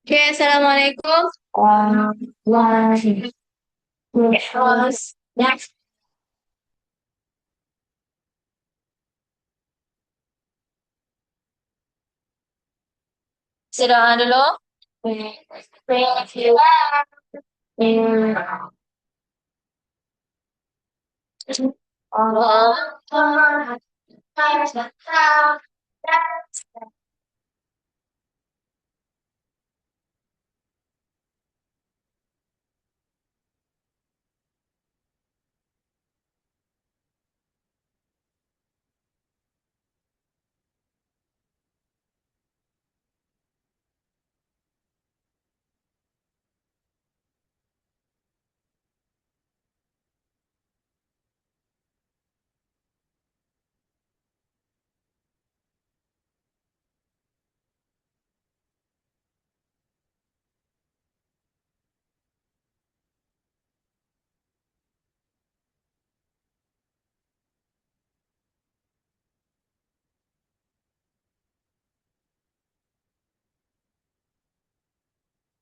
Oke, Assalamualaikum. Next. Doa dulu. Allah.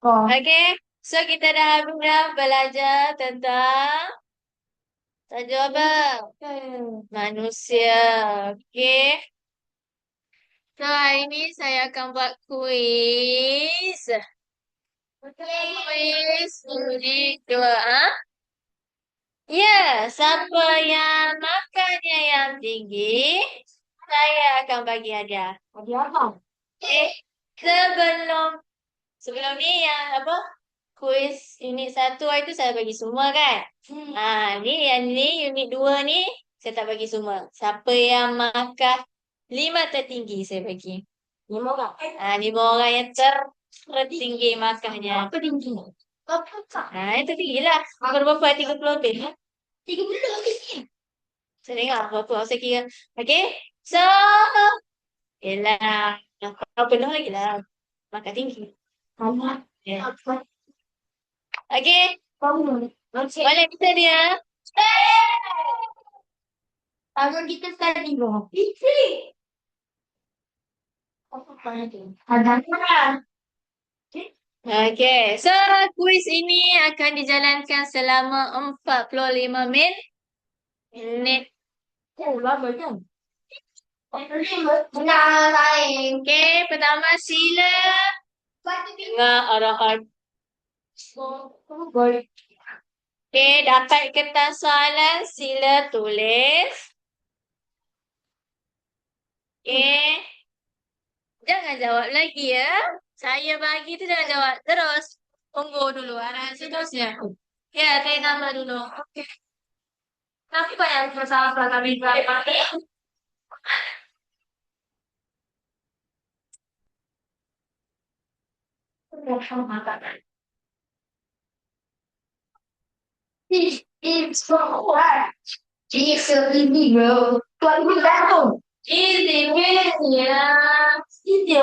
Oke, so kita dah belajar tentang tajuk apa? Manusia. Oke, so hari ini saya akan buat kuis. Kuis unit 2. Ah? Ya, siapa yang makannya yang tinggi, saya akan bagi hadiah. Hadiah apa? Eh, sebelum sebelum ni yang apa? Kuis unit 1 itu saya bagi semua kan? Ni yang ni unit 2 ni saya tak bagi semua. Siapa yang markah 5 tertinggi saya bagi. 5 orang. 5 orang yang tertinggi markahnya. Apa tinggi? Itu tinggi lah. Berapa? 30 lebih. 30 lebih. Saya tengok berapa saya kira. Okay. So, yelah. Kau penuh lagi lah. Markah tinggi. Yeah. Okay. Boleh kita dia. Tangan kita tadi loh. Okay, so kuis ini akan dijalankan selama 45 minit. Oh, lama kan? Okay, pertama sila dengar arahan. Okay, dapat kertas soalan sila tulis. Okay, jangan jawab lagi ya. Saya bagi tu jangan jawab terus. Tunggu dulu arahan seterusnya. Ya, saya nama dulu. Okay. Kenapa yang masalah kami mati? It's so hard. It's so easy, bro. Tuan ibu datang. Easy, ya. Easy,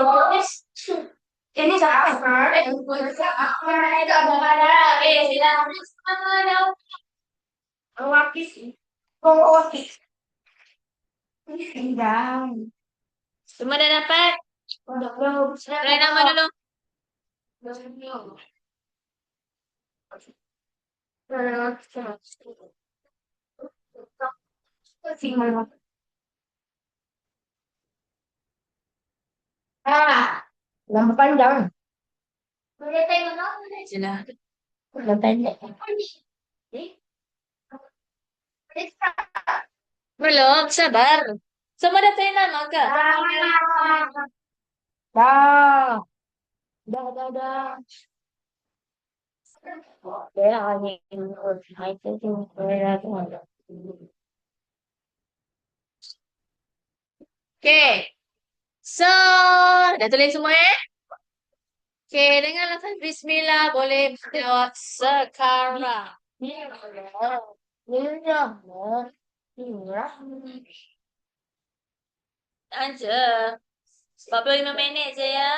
ini siapa? Itu ada. Silakan. Lapis. Oh, lapis. Dah. Semua dah dapat? Udah, nama dulu. Ah, nama panjang. Jelah. Nama pendek. Belum, sabar. Semua dah tahu nama ke? Dah. Dah. Dia hanya Okay. So, dah tulis semua eh? Okay, dengan lafaz Bismillah boleh jawab sekarang. Aja. 45 minit je ya.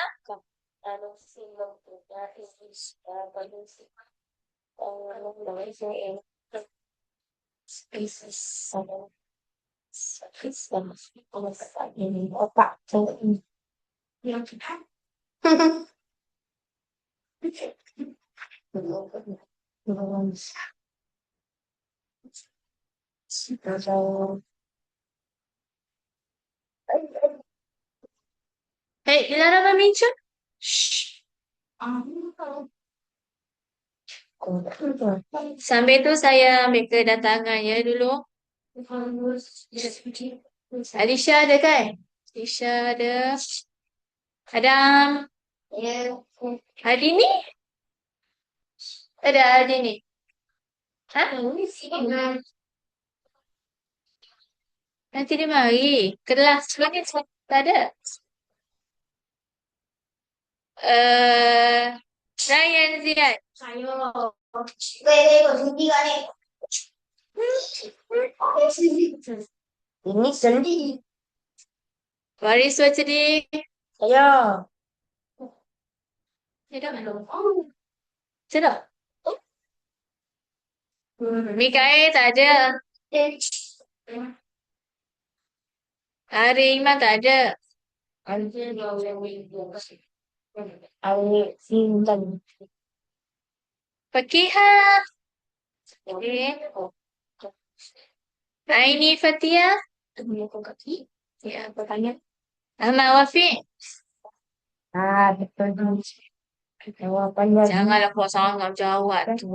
Hei, dilarang berbincang? Shh. Sambil tu saya ambil kedatangannya dulu. Alisha ada kan? Alisha ada. Adam. Adini? Ada Adini. Ha? Nanti dia mari. Kelas sebenarnya tak ada. Ryan Ziad. Ini sendi. Waris Wajdi. Ayo. Sedap belum? Sedap. Mikael tak ada. Hari Iman tak ada. Ari Sintan. Fakihah. Okay. Aini Fatia. Ya, bertanya. Ahmad Wafiq. Betul. Jawapannya. Janganlah kau sangat jawab tu.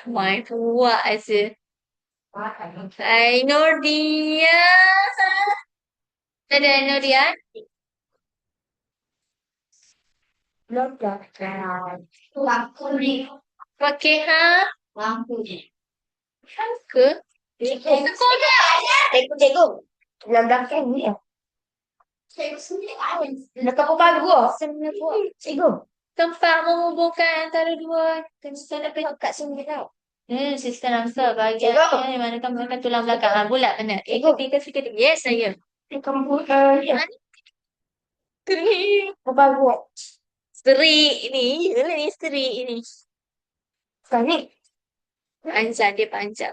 Mai tua aja. Hai Nordia. Ada Nordia? Fakihah. Ke? Cikgu. Dalam belakang ni ya. Nak apa bagus? Cikgu. Tempat menghubungkan antara dua konsonant kat sini tau. Sistem answer bahagian yang dimanakan menggunakan tulang belakang. Bulat benar. Tiga. Yes, saya. Kamu ya. Kering. Apa bagus? Seri ini. Ini seri ini. Sekarang panjang dia panjang.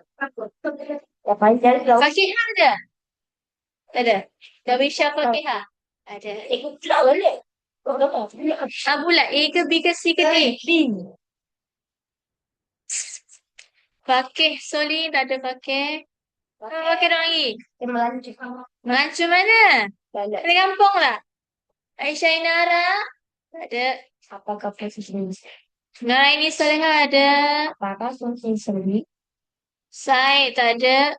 Ya panjang tau. Fakihah ada? Tak ada. Dawisha Fakihah? Ada. Ikut pula boleh. Bulat. A ke B ke C ke D? B. Fakih Soli tak ada Fakih. Fakih dong lagi. Melancu. Melancu mana? Ada kampung lah. Aisyah Inara? Tak ada. Apakah posisi ini? Naraini Salihah ada. Apakah posisi ini? Said tak ada.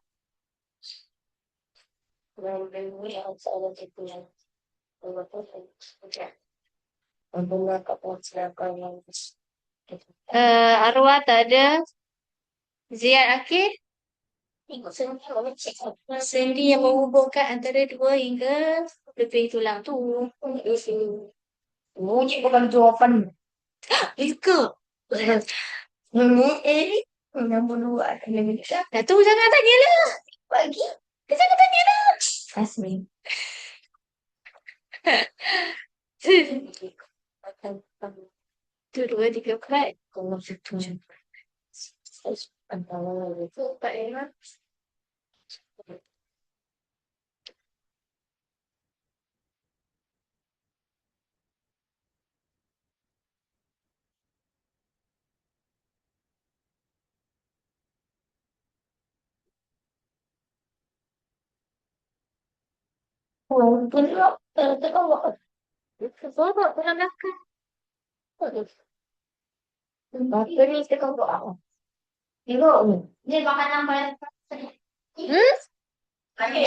Arwah tak ada. Ziad Akif. Sendi yang menghubungkan antara dua hingga lebih tulang tu. Bunyi bukan jawapan. Itu. Nombor dua. Dah tu jangan tanya lah. Bagi. Jangan tanya lah. Asmi. Tu dua, tiga, empat. Kalau satu. Empat, lima. Oh, tengok, tengok. Tengok, tengok belakang. Apa ni tengok apa? Tengok ni. Dia makanan paling hmm? Lagi.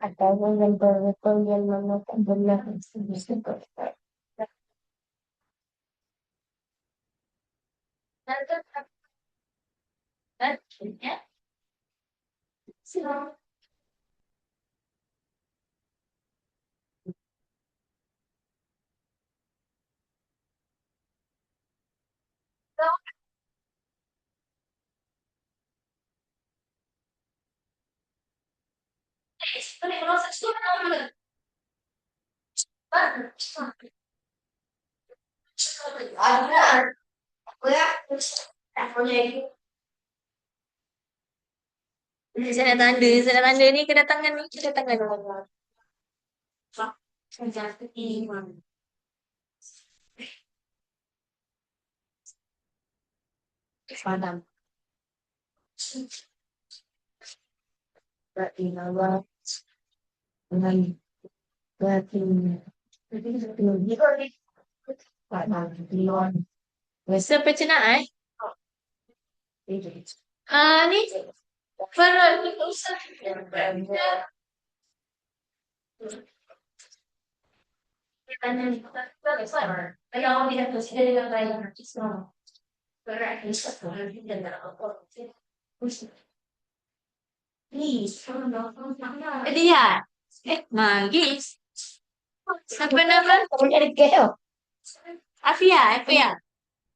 Atau yang betul yang mana tak benar. Saya nak tanda ni kedatangan ni kedatangan. Padam. Berarti nama dengan berarti Padam. Lion. Biasa pecenah eh? Ni Farah ni tak usah. Tanya ni. Kalau orang tidak consider dengan baik nanti semua. Berat ni satu lagi dan tak apa. Dia. Manggis. Siapa nama? Kamu ada ke? Afia, Afia.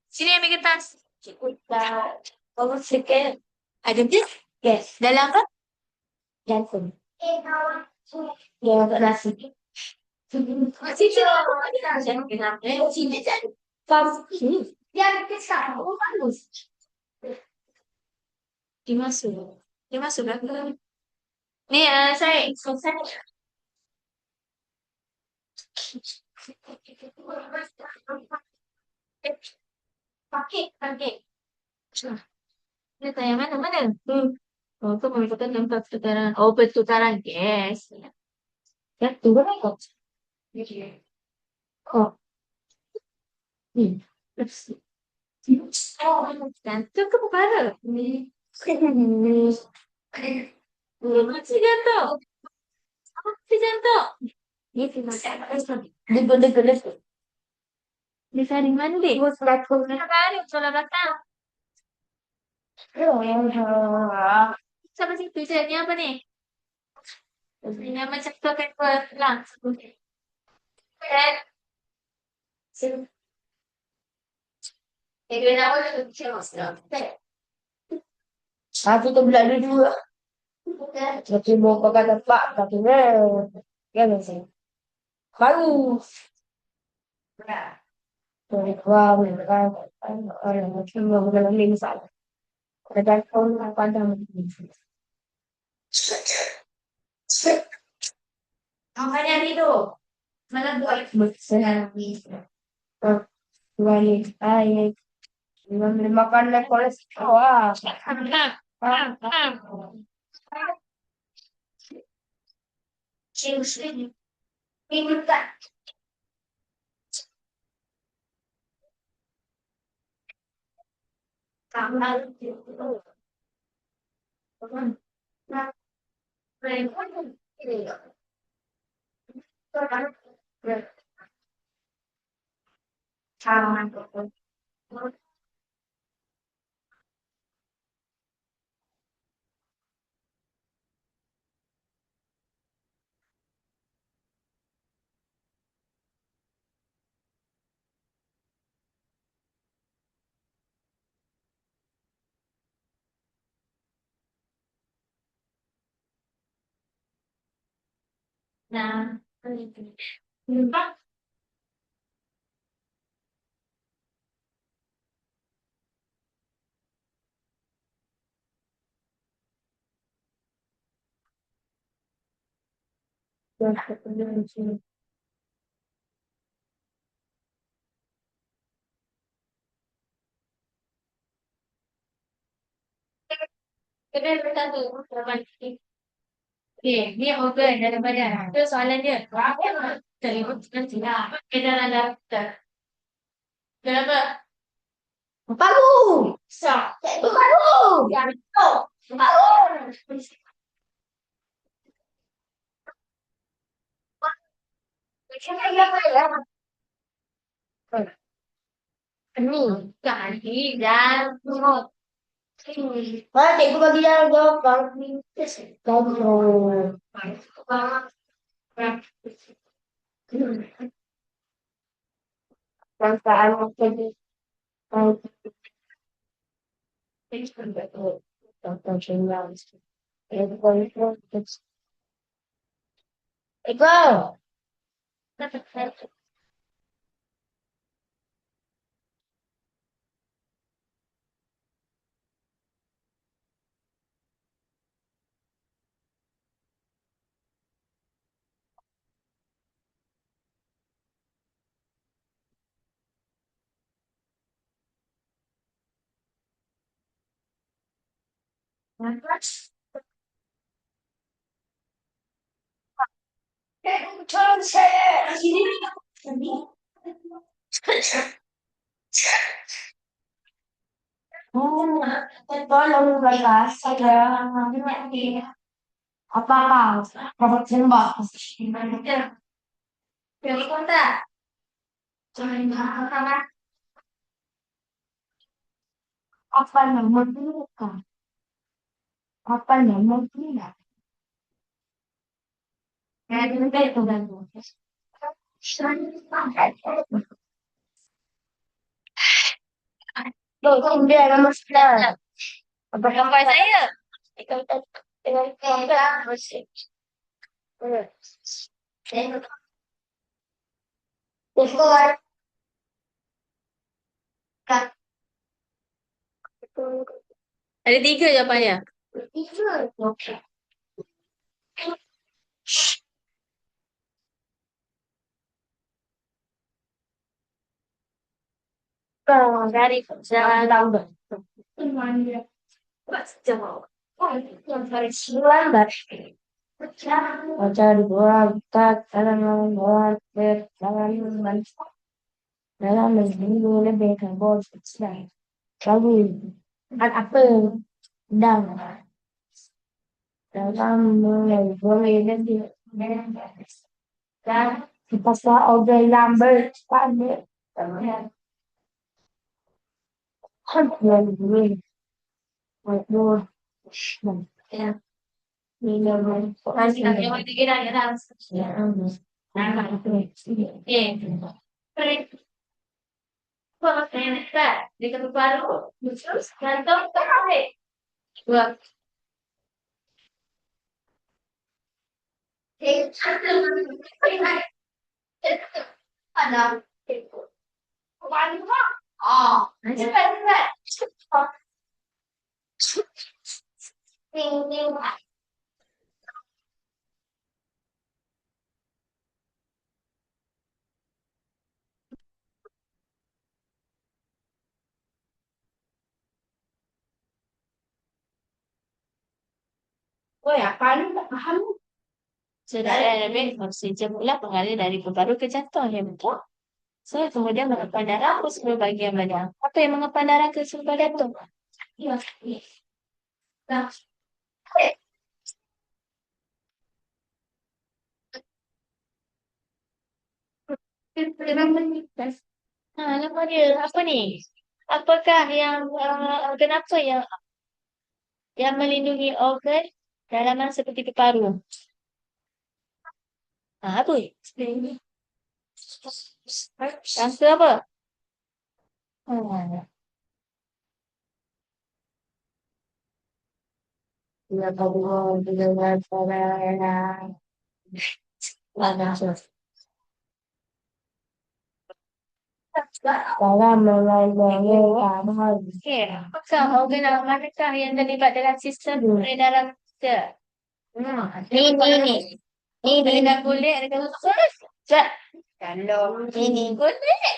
Sini ambil kertas. Kita. Kamu sikit. Ada bis? Yes. Dalam apa? Jantung. Ya, untuk nasi. Sini. Jangan kenapa. Sini jangan. Sini. Dia kisah. Oh, bagus. Dimasuk. Dimasuk belakang. Ni, saya. Pakai, pakai. Dia tanya mana, mana? Oh, itu menunjukkan tempat pertukaran. Oh, pertukaran gas. Ya, tunggu lah kok. Oh, ni. Oh, gantung ke kepala? Ni. Masih gantung. Masih gantung. Ni cuma degil-degil. Di saring mandi. Saring, soal belakang. Sama sih tujuannya apa nih? Nama cipta kan pelang. Dan aku tu belakang dulu. Tapi mau kata Pak, tapi ya sih. Baru. Dari gua mereka orang macam mau dalam misal. Ada tahun apa ada makanya itu malah buat besar balik air makan kolesterol minta kamar nah Kena satu. Depan. Okey, ni organ dalam badan. Itu soalan dia. Telefon nanti lah. Kita ada. Kenapa? Paru. Sah. Paru. Ya, betul. Paru. Macam mana ya? Ini. Kaki dan mulut. Cikgu bagi jawab. Kamu. Perasaan jadi Ego. Tolong saya. Tolong bapak saya. Apa-apa. Dapat sembah. Pilih kota. Jangan apa nama mereka? Apa nama dia? Itu kan. Tuh, dia nomor 9. Apa gambar saya? Itu dengan gambar musik. Before cut. Ada tiga jawapannya. Tiga. Okay. Dari jalan lambat. Yang hari 19. Baca di bawah kita dalam membuat dalam minggu lebih kabur sedang lalu kan apa dan dalam mulai boleh lebih dan pasal order number pada kan yang boleh buat ya minum nanti yang tiga ya ya nah Kalau ternyata di tempat baru, terus kantong terhari. Buat ada oh, oh ya, paling tak paham. Saudara lebih oksigen pula pengalir dari paru ke jantung, ya betul? So, kemudian mengepal darah ke seluruh bagian badan. Apa yang mengepal darah ke seluruh badan tu? Ya. Nah, apa dia? Apa ni? Apakah yang kenapa yang melindungi organ dalaman seperti paru? Apa? Rasa apa? Hmm. Ya, kalau dengan cara mana dalam mengalami hal. Okey, apakah organ manakah yang terlibat dalam sistem peredaran kita? Ni dengan kulit dengan usus. Kalau ini kulit.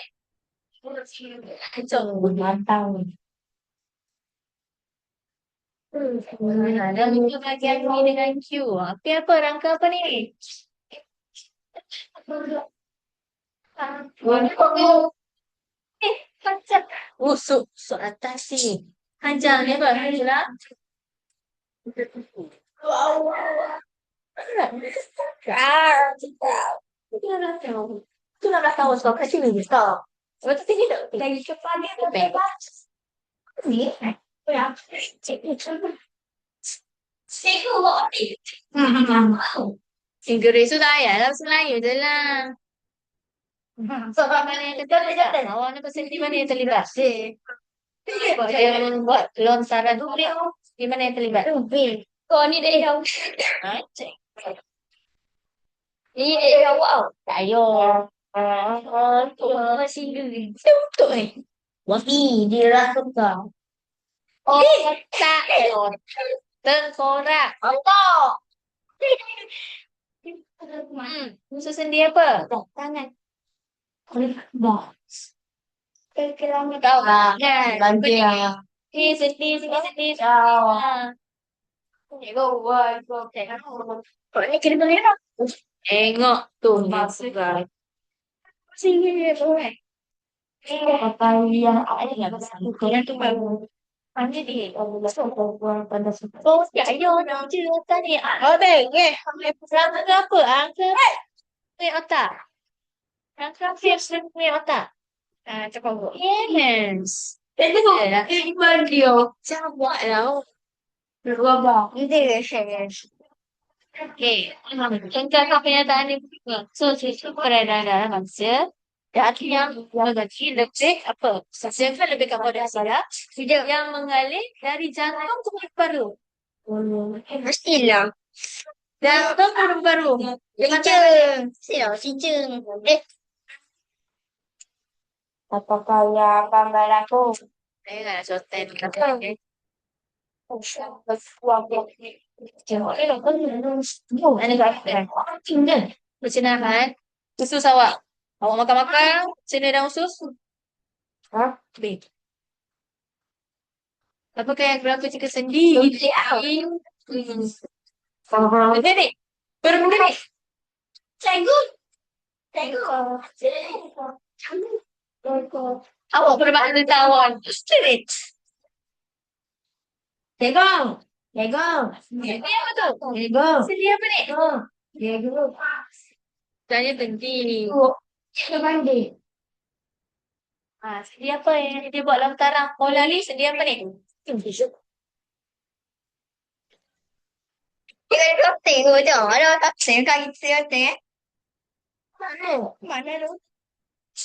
Matang. Ada muka bahagian B dengan Q. Apa rangka apa ni? Macam usuk atas ni. Panjang ni apa? Jelas. Wow. Itu nak tahu sebab kecil ni besar. Sebab tu tinggi tak? Lagi cepat dia bebas. Ni. Ya. Cikgu. Inggris tu tak payah lah. Bahasa Melayu je lah. Sebab mana yang terlibat? Awak ni pasal di mana yang terlibat? Sebab dia buat lontaran tu. Di mana yang terlibat? Kau ni dia yang. Ni dia yang awak. Tak payah. Tu masih Inggeris. Betul ni. Wati, dia rasa kau. Oh, tak. Tengkorak. Otak. Susun dia apa? Tangan. Dah. Tahu tak? Kan? Ni sedih, sedih. Cikgu, kau ni kena beli tak? Tengok tu. Masukkan. Sini boleh. Apa yang ada yang yang tu baru. Mana dia? Oh, ya, nak cerita ni. Oh, deh. Rangka apa? Angka ni otak. Rangka apa ni otak? Cakap apa? Yes. Iman dia. Jangan buat lah. Berubah. Ini dia. Okay. Tentang kenyataan ni. So, peradaan dalam manusia. Dan artinya mengerti lebih apa? Sesuatu lebih kepada saya yang mengalir dari jantung ke paru. Mestilah. Jantung ke paru. Cincang. Siapa cincang? Apakah yang gambar aku? Saya nak contoh kata. Pencernaan. Usus awak. Awak makan-makan. Cerna dan usus. B. Apakah yang berlaku jika sendi? Benda ni. Benda ni. Cikgu. Awak berbahasa tawon. Straight. Cikgu. Sedia apa tu? Sedia apa ni? Tanya penting. Sedia apa yang dia buat dalam tarang? Pola ni sedia apa ni? Kita tengok je. Ada tak tengok kita tengok. Mana tu?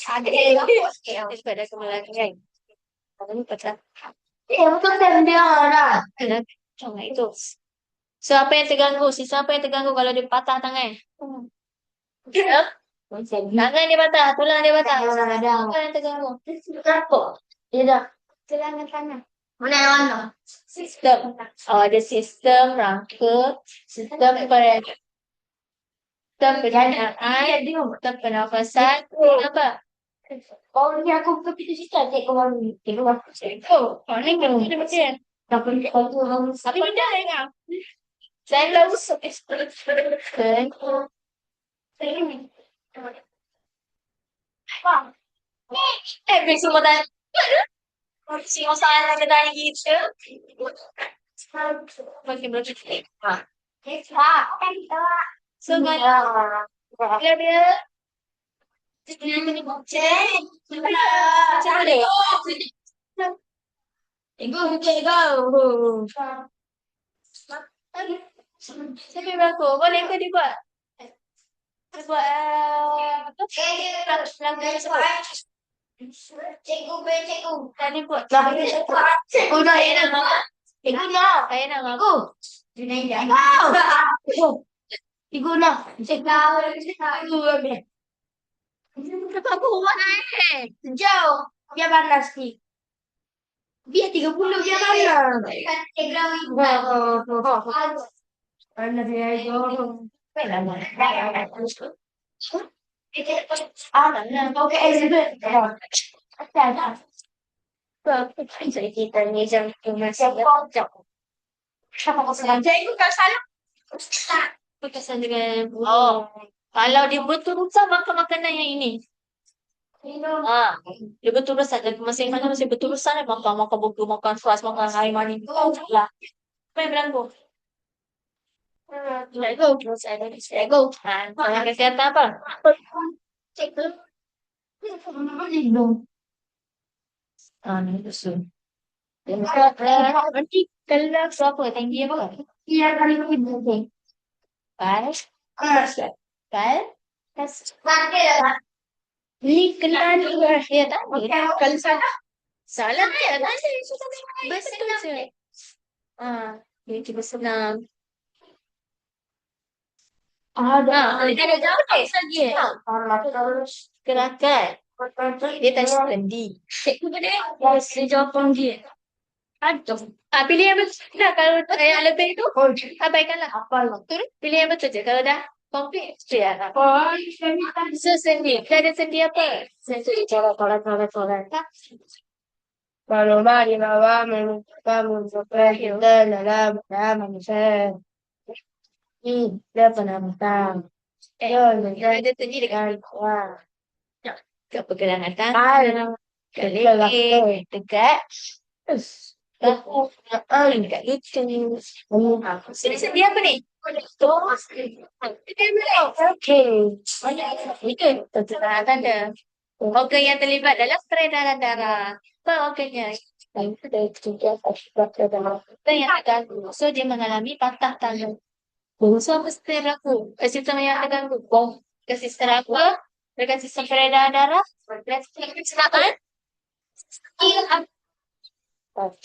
Ada yang pada kemalangan kan? Ada ni patah. Betul dia lah. Macam itu. So, apa yang terganggu? Sisa apa yang terganggu kalau dia patah tangan? Tangan dia patah, tulang dia patah. Apa yang terganggu? Kenapa? Dia dah. Tulang tangan. Mana? Sistem. Ada sistem rangka, sistem peredaran. Sistem pencernaan, sistem pernafasan, apa? Oh, ni aku pergi sistem cek kau ni. Tengok aku cek. Oh, ni kan dia macam. Tapi benda dengar. Saya tahu semua tanya. Semua salah yang tanya gitu. Makin berarti. So, kalau dia Siapa yang berlaku? Boleh ke dia buat? Dia buat Cikgu. Tadi buat Cikgu dah enak. Cikgu nak. Saya nak aku. Cikgu nak. Cikgu ambil. Kenapa aku buat naik? Sejauh. Biar panas ni. Biar 30 biar panas. Panas dia itu. Kita ni jam masih jam. Cikgu kalau salah. Berkesan dengan oh. Kalau dia betul-betul makan makanan yang ini. Dia betul-betul dan masing-masing betul-betul makan makan buku, makan fast, makan air mani. Lah. Apa yang beranggu? Cikgu. Cikgu. Yang kesihatan apa? Cikgu. Ni betul. Nanti kalau berapa tinggi apa? Iya kali ini. Kan? Kan? Ni kenal juga. Ya tak? Kalau salah. Salah ya. Betul je. Dia cuba senang. Dia ada jawab lagi. Gerakan. Dia tadi sendi. Cikgu dia. Dia jawapan dia. Aduh. Pilih yang betul dah. Kalau yang lebih tu, abaikanlah. Betul? Pilih yang betul je. Kalau dah complete, ya. So, sendi. Dia ada sendi apa? Sendi. Coret. Kalau di bawah menunjukkan menunjukkan kita dalam manusia. Dia pernah mentang. Dia tadi dengan wah. Ke pergelangan tangan. Kelih. Dekat. Dekat lucu. Sendi apa ni? Okey. Itu tertera tanda. Organ yang terlibat dalam peredaran darah. Apa organnya? Organ yang terganggu. So, dia mengalami patah tangan. So, apa sistem berlaku? Sistem yang terganggu. Sistem apa? Dengan sistem peredaran darah. Dan sistem pencernaan. Cepat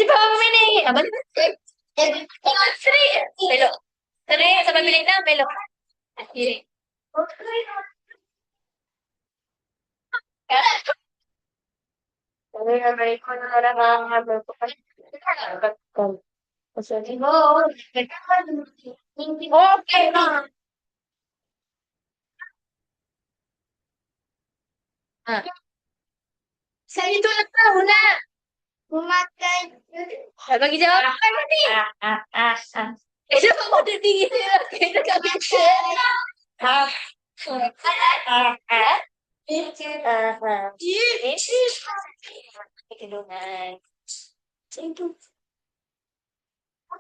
berapa minit? Apa tu? Belok. Terik sampai bilik 6, belok. Kiri. Tapi kalau ikut orang berbukan, okey. Saya tu nak tahu nak. Memakai. Bagi jawapan tadi. Siapa pada tinggi dia? Kita kat biasa. Kedungan.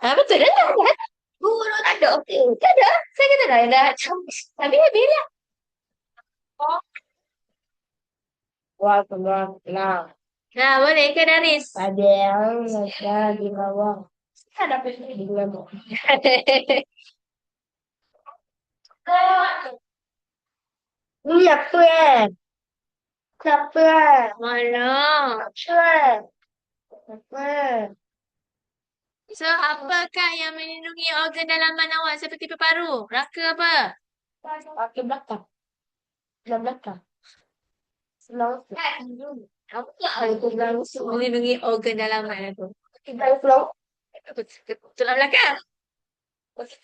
Betul dah. Guru tak ada. Tak ada. Saya kata dah. Habis lah. Wah, lah. Nah, boleh ke Daris? Ada yang ada di bawah. Ada apa di bawah? Ini apa ya? Siapa? Mana? Siapa? Apa? So, apakah yang melindungi organ dalaman awak seperti paru-paru? Raka apa? Raka belakang. Sebelah belakang. Sebelah melindungi organ dalaman itu. Tulang belakang. Kata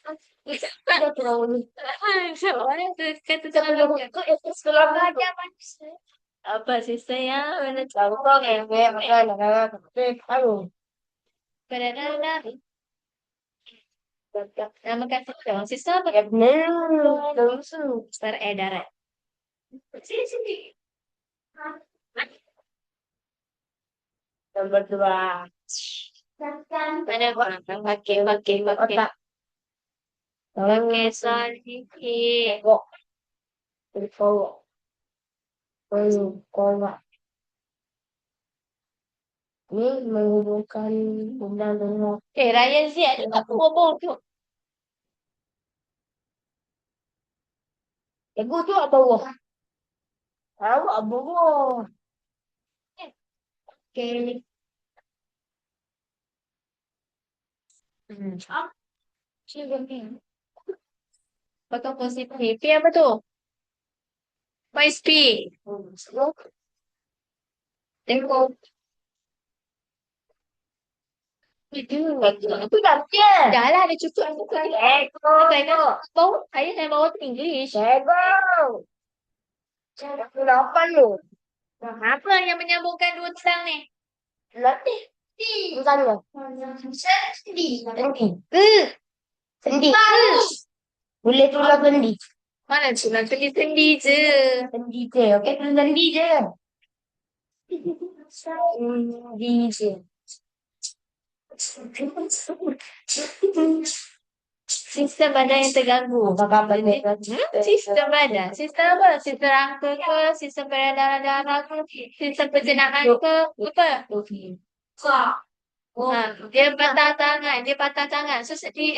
tulang belakang. Apa sih saya? Mana tahu yang nama kata dong. Sisa apa? Peredaran. Sini. Nomor 2. Mana orang pakai. Otak. Pakai sedikit. Kok. Ini menghubungkan benda dengan. Raya Z ada tak bobol tu? Ego tu apa bawah? Awak bawah. Okay. Potong positif. P apa tu? What is P? Tengok. Itu dah je. Dah lah, ada cukup. Tengok. Saya bawa tu English. Tengok. Aku lapan tu. Apa yang menyambungkan dua tulang ni? Latih. Misalnya. Sendi. Sendi. Sendi. Boleh tulang sendi. Mana tulang sendi-sendi je. Sendi je. Okey, tulang sendi je. Sendi je. Sistem badan yang terganggu. Apa-apa ni? Sistem badan. Sistem apa? Sistem rangka ke? Sistem peredaran darah ke? Sistem pencernaan ke? Apa? Dia patah tangan. Dia patah tangan. So, sedih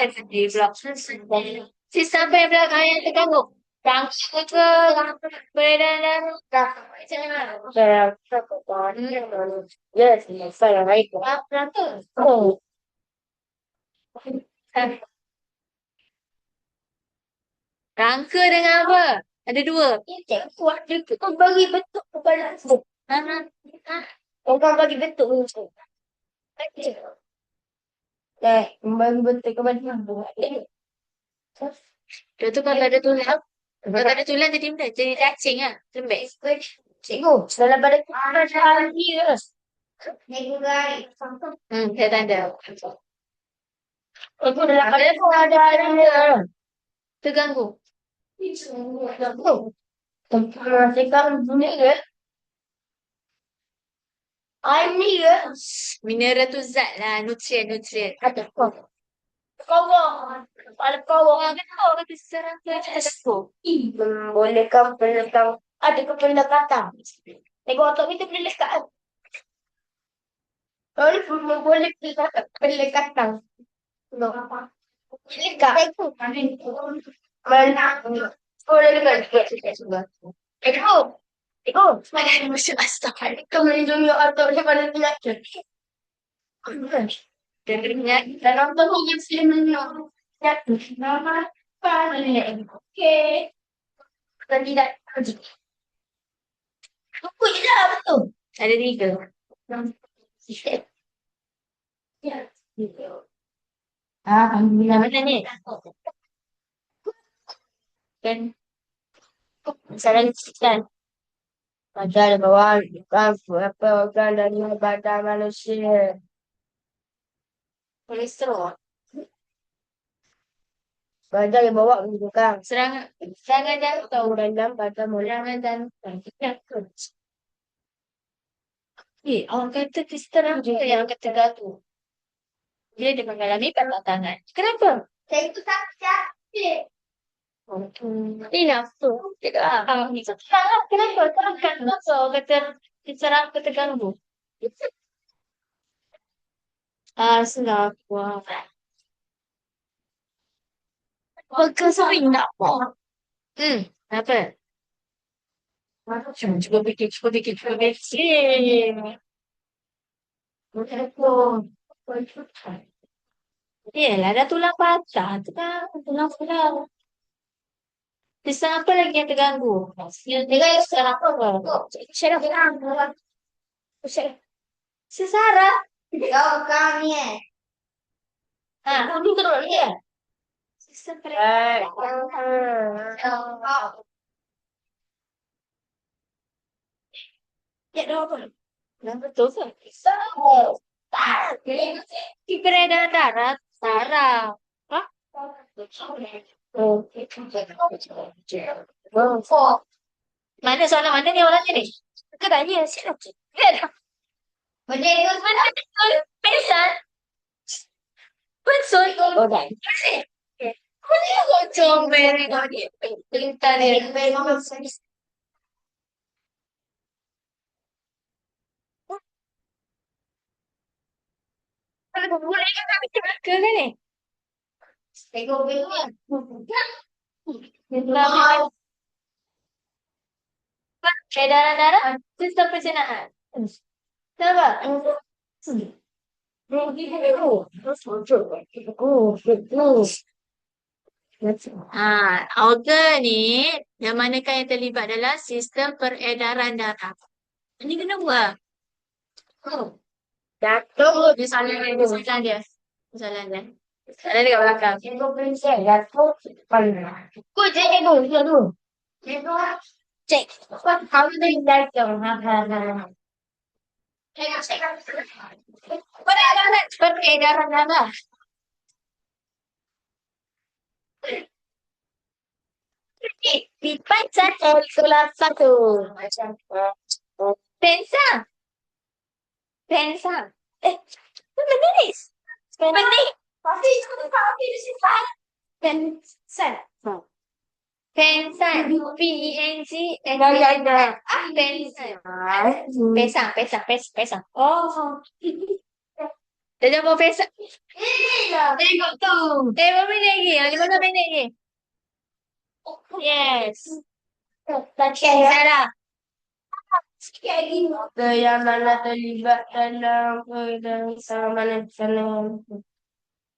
pula. Sistem apa yang belakang yang terganggu? Rangka ke? Peredaran darah? Macam mana? Yes, saya baik. Rangka. Oh, Rangka dengan apa? Ada dua. kuat juga. Kau bagi bentuk kepada aku. Ha? Kau bagi bentuk bentuk. Bagi bentuk kepada aku. Dia tu kalau ada tulang, kalau tak ada tulang jadi benda, jadi cacing lah. Lembek. Cikgu, dalam pada kepada dia. Cikgu guys. Saya tanda. Cikgu dalam pada kepada dia. Terganggu. Tempat sekarang dunia ke? Ini ke? Mineral tu zat lah, nutrien. Ada kau. Kau. Kepala kau. Kau kata sekarang tu ada aku. Bolehkah pendekatan? Ada ke pendekatan? Tengok otak kita boleh lekat. Boleh pendekatan. Lekat. Mana? Boleh lekat. Tengok. Masuk astagfirullah. Kau melindungi otak daripada penyakit. Dan penyakit. Dan otak ni yang sering minum. Nama paling. Okey. Dan tidak. Buku je dah betul. Ada tiga. Ya. Alhamdulillah. Mana ni? Kan? Salah kan. Badan bawah bukan apa organ dari badan manusia. Kolesterol. Badan yang bawa bukan. Serangan jantung. Dalam badan Serangan jantung. Orang kata Kristen juga yang kata gaduh. Dia mengalami patah tangan. Kenapa? Saya itu sakit. Ini nafsu. Kenapa? Kenapa orang kata diserang terganggu? Senang. Sering nak apa? Apa? Cuba fikir. Yelah, ada tulang patah. Tu kan tulang. Sistem apa lagi yang terganggu? Sistem apa? Sesara. Kau kami Ini terus dia. Sistem peredaran. Ya, dah apa? Dah betul ke? Peredaran darah. Saraf. Hah? Mana soalan mana ni orangnya ni? Kita tanya siapa? Dia dah. Benda itu Pesan. Betul. Oh, dah. Kau ni kau comel kau ni. Pintar dia. Kalau boleh kan kami tengah ke ni? Tengok bengok. Peredaran darah, sistem pencernaan. Kenapa? Organ ni yang manakah yang terlibat dalam sistem peredaran darah? Ini kena buat. Jatuh. Dia salah dia. Soalan dia kat belakang. Tengok prinsip. Jatuh. Kau cek dulu. Cek. Kau tahu dari jatuh. Peredaran darah. Dibaca kelas satu. Pensa, pensa. Menulis. Penting. Pensa. Pensan. P-E-N-G. Pensan. Pesang, pesang, pesang. Oh. Dia mau pesang. Tengok tu. Berapa minit lagi? 15 minit lagi. Yes. Salah. Yang mana terlibat dalam kebersamaan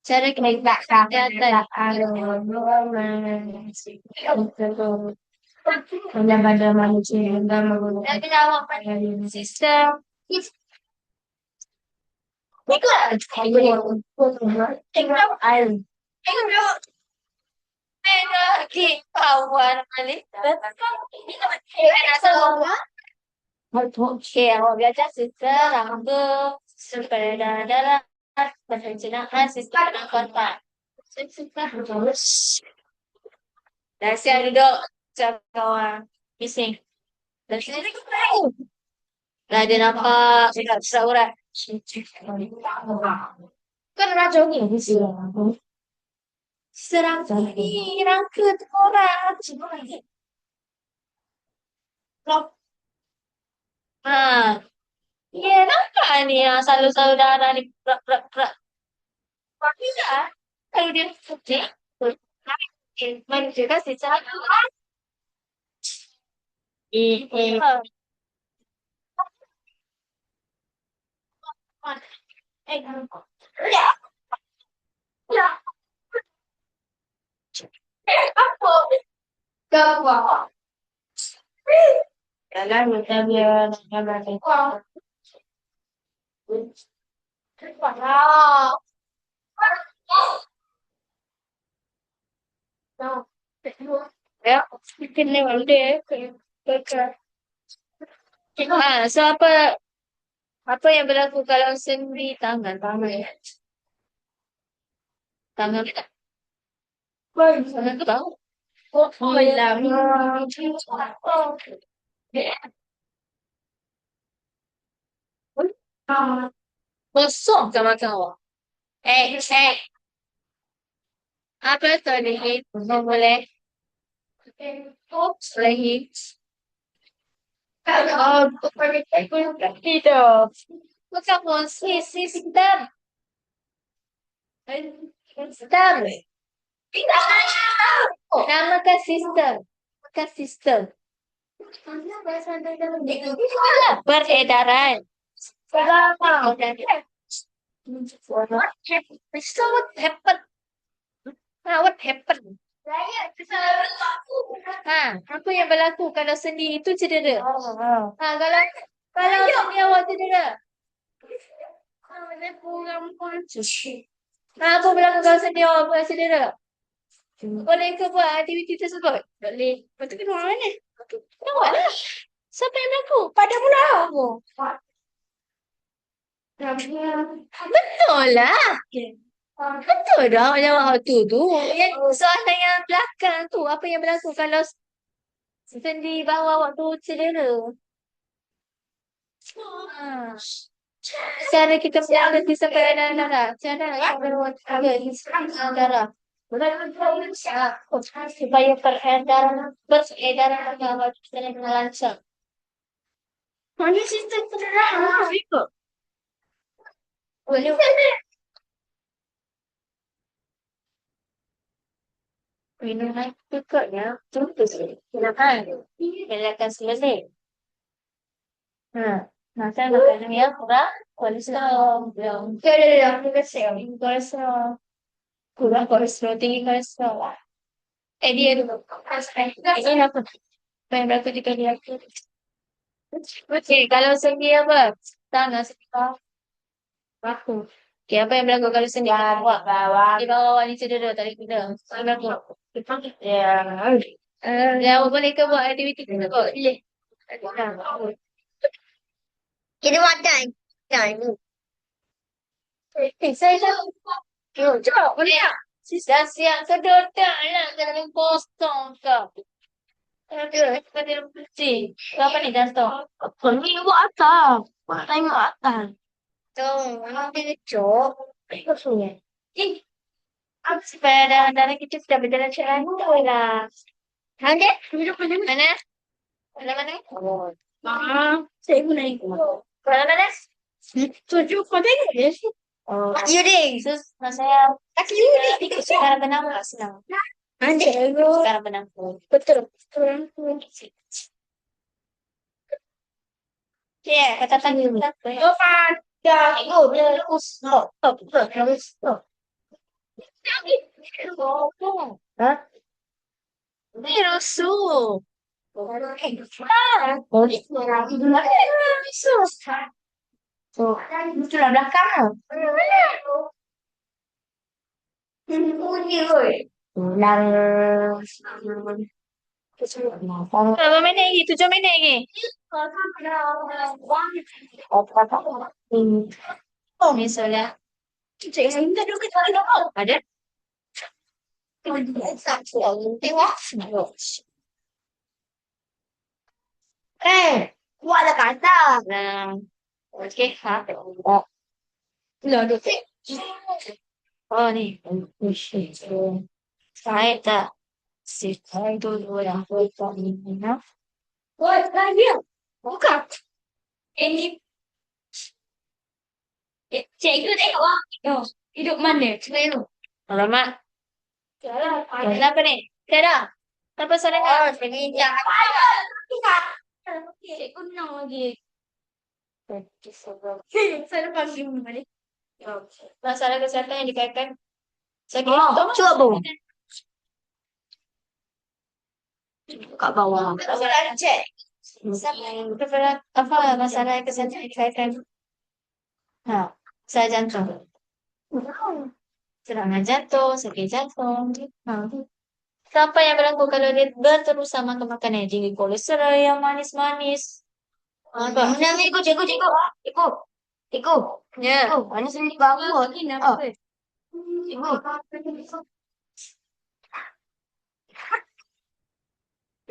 Cara kelihatan. hanya pada manusia yang menggunakan Dan awak sistem. Ikut. Ikut. Lagi kawan balik. Okey, awak belajar sistem rangka sepeda darat perencanaan sistem penangkatan. Dan siap duduk macam kawan bising. Dan sini dah dia nampak surat urat. Kan raja ni serang ni rangka tu orang. Ha. Ya, nampak ni yang selalu-selalu darah ni gerak-gerak. Tapi tak. Kalau dia putih, manusia kan secara apa? Jangan minta biar jangan Wow. Ya, kena dia. So apa yang berlaku kalau sendi tangan? Tangan tu tahu. Kosong ke makan awak? Apa tadi? Boleh. Oops, lagi. Tidak. Bukan fungsi sistem. Sistem. Namakan sistem. Bukan sistem. Peredaran. So what happened? What happened? Apa yang berlaku kalau sendi itu cedera? Kalau sendi awak cedera? Apa berlaku kalau sendi awak cedera? Boleh ke buat aktiviti tersebut? Boleh. Lepas tu kena orang mana? Awak lah. Siapa yang berlaku? Padamu lah. Betul lah. Betul dah awak jawab tu. Yang soalan yang belakang tu. Apa yang berlaku kalau sendi bawah awak tu cedera? Cara kita menjaga sistem peredaran darah. Cara kita menjaga sistem darah. Supaya peredaran darah kita lancar. Mana sistem peredaran? Boleh. Minuman tukaknya contoh silakan. Silakan selesai. Makan makanan yang kurang kolesterol. Ya, kolesterol. Kurang kolesterol, tinggi kolesterol. Dia dulu. Ini apa? Apa yang berlaku jika dia Okey, kalau sendi apa? Tangan sendi bawah. Baku. Okey, apa yang berlaku kalau sendi bawah? Di bawah awak ni cedera, tak boleh guna. Apa yang berlaku? Ya, awak boleh ke buat aktiviti tersebut? Boleh. Kita makan. ini. Saya dah. Jom, boleh. Dah siap sedut tak nak dalam kosong ke? Ada, ada putih. Apa ni jatuh? Apa ni buat atas? Buat tengok atas. Tu, nanti kecok. Apa sungai? Apa sepeda darah kita sudah berjalan cerai lah. Ada? Duduk mana? Mana? Mana mana? Oh. Saya pun naik. Mana mana? Tujuh kau tengok ya sih. Oh, you deh. Sus, saya. Kaki you deh. Sekarang benang tak senang. Ada. Sekarang benang. Betul. Betul. Yeah, kata tanya. Oh, pada. Oh, terus. Oh, terus. Hah? Rusuh. Itulah belakang. Berapa minit lagi? 7 minit lagi. Oh, misalnya. Ada? Buat ada kata. Nah, okey, ha. Oh, oh ni. Saya tak. Saya dulu yang buat ini. Buat lagi. Buka. Ini. Cikgu tengok. Oh, hidup mana? Cuba hidup. Alamak. Kenapa ni? Tiada. Apa salah? Oh, sebenarnya. Cikgu nak lagi. Saya panggil balik. Masalah kesihatan yang dikaitkan. Sakit. Cuba bu. Kat bawah. Cek. Apa masalah kesihatan yang dikaitkan? Ha, saya jantung. Serangan jantung, sakit jantung. Ha. Siapa yang berlaku kalau dia berterusan makan makanan yang tinggi kolesterol yang manis-manis? Apa? Nama ikut, cikgu. Ikut. Ya. Oh, mana sendiri bagus. Oh. Cikgu.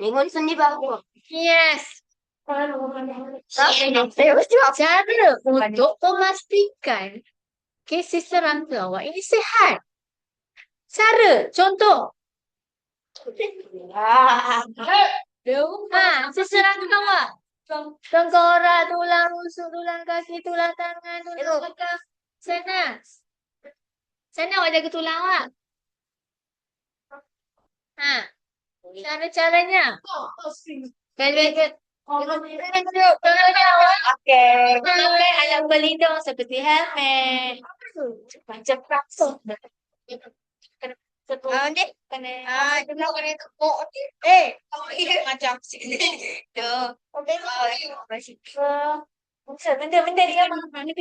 Cikgu sendiri bagus. Yes. Cara untuk memastikan sistem rangka awak ini sihat. Cara, contoh. Sistem rangka awak. Tengkorak, tulang rusuk, tulang kaki, tulang tangan, tulang belakang. Sana awak jaga tulang awak. Cara-caranya. Okey. Pakai alat pelindung seperti helmet. Cepat. Macam benda dia mana kena.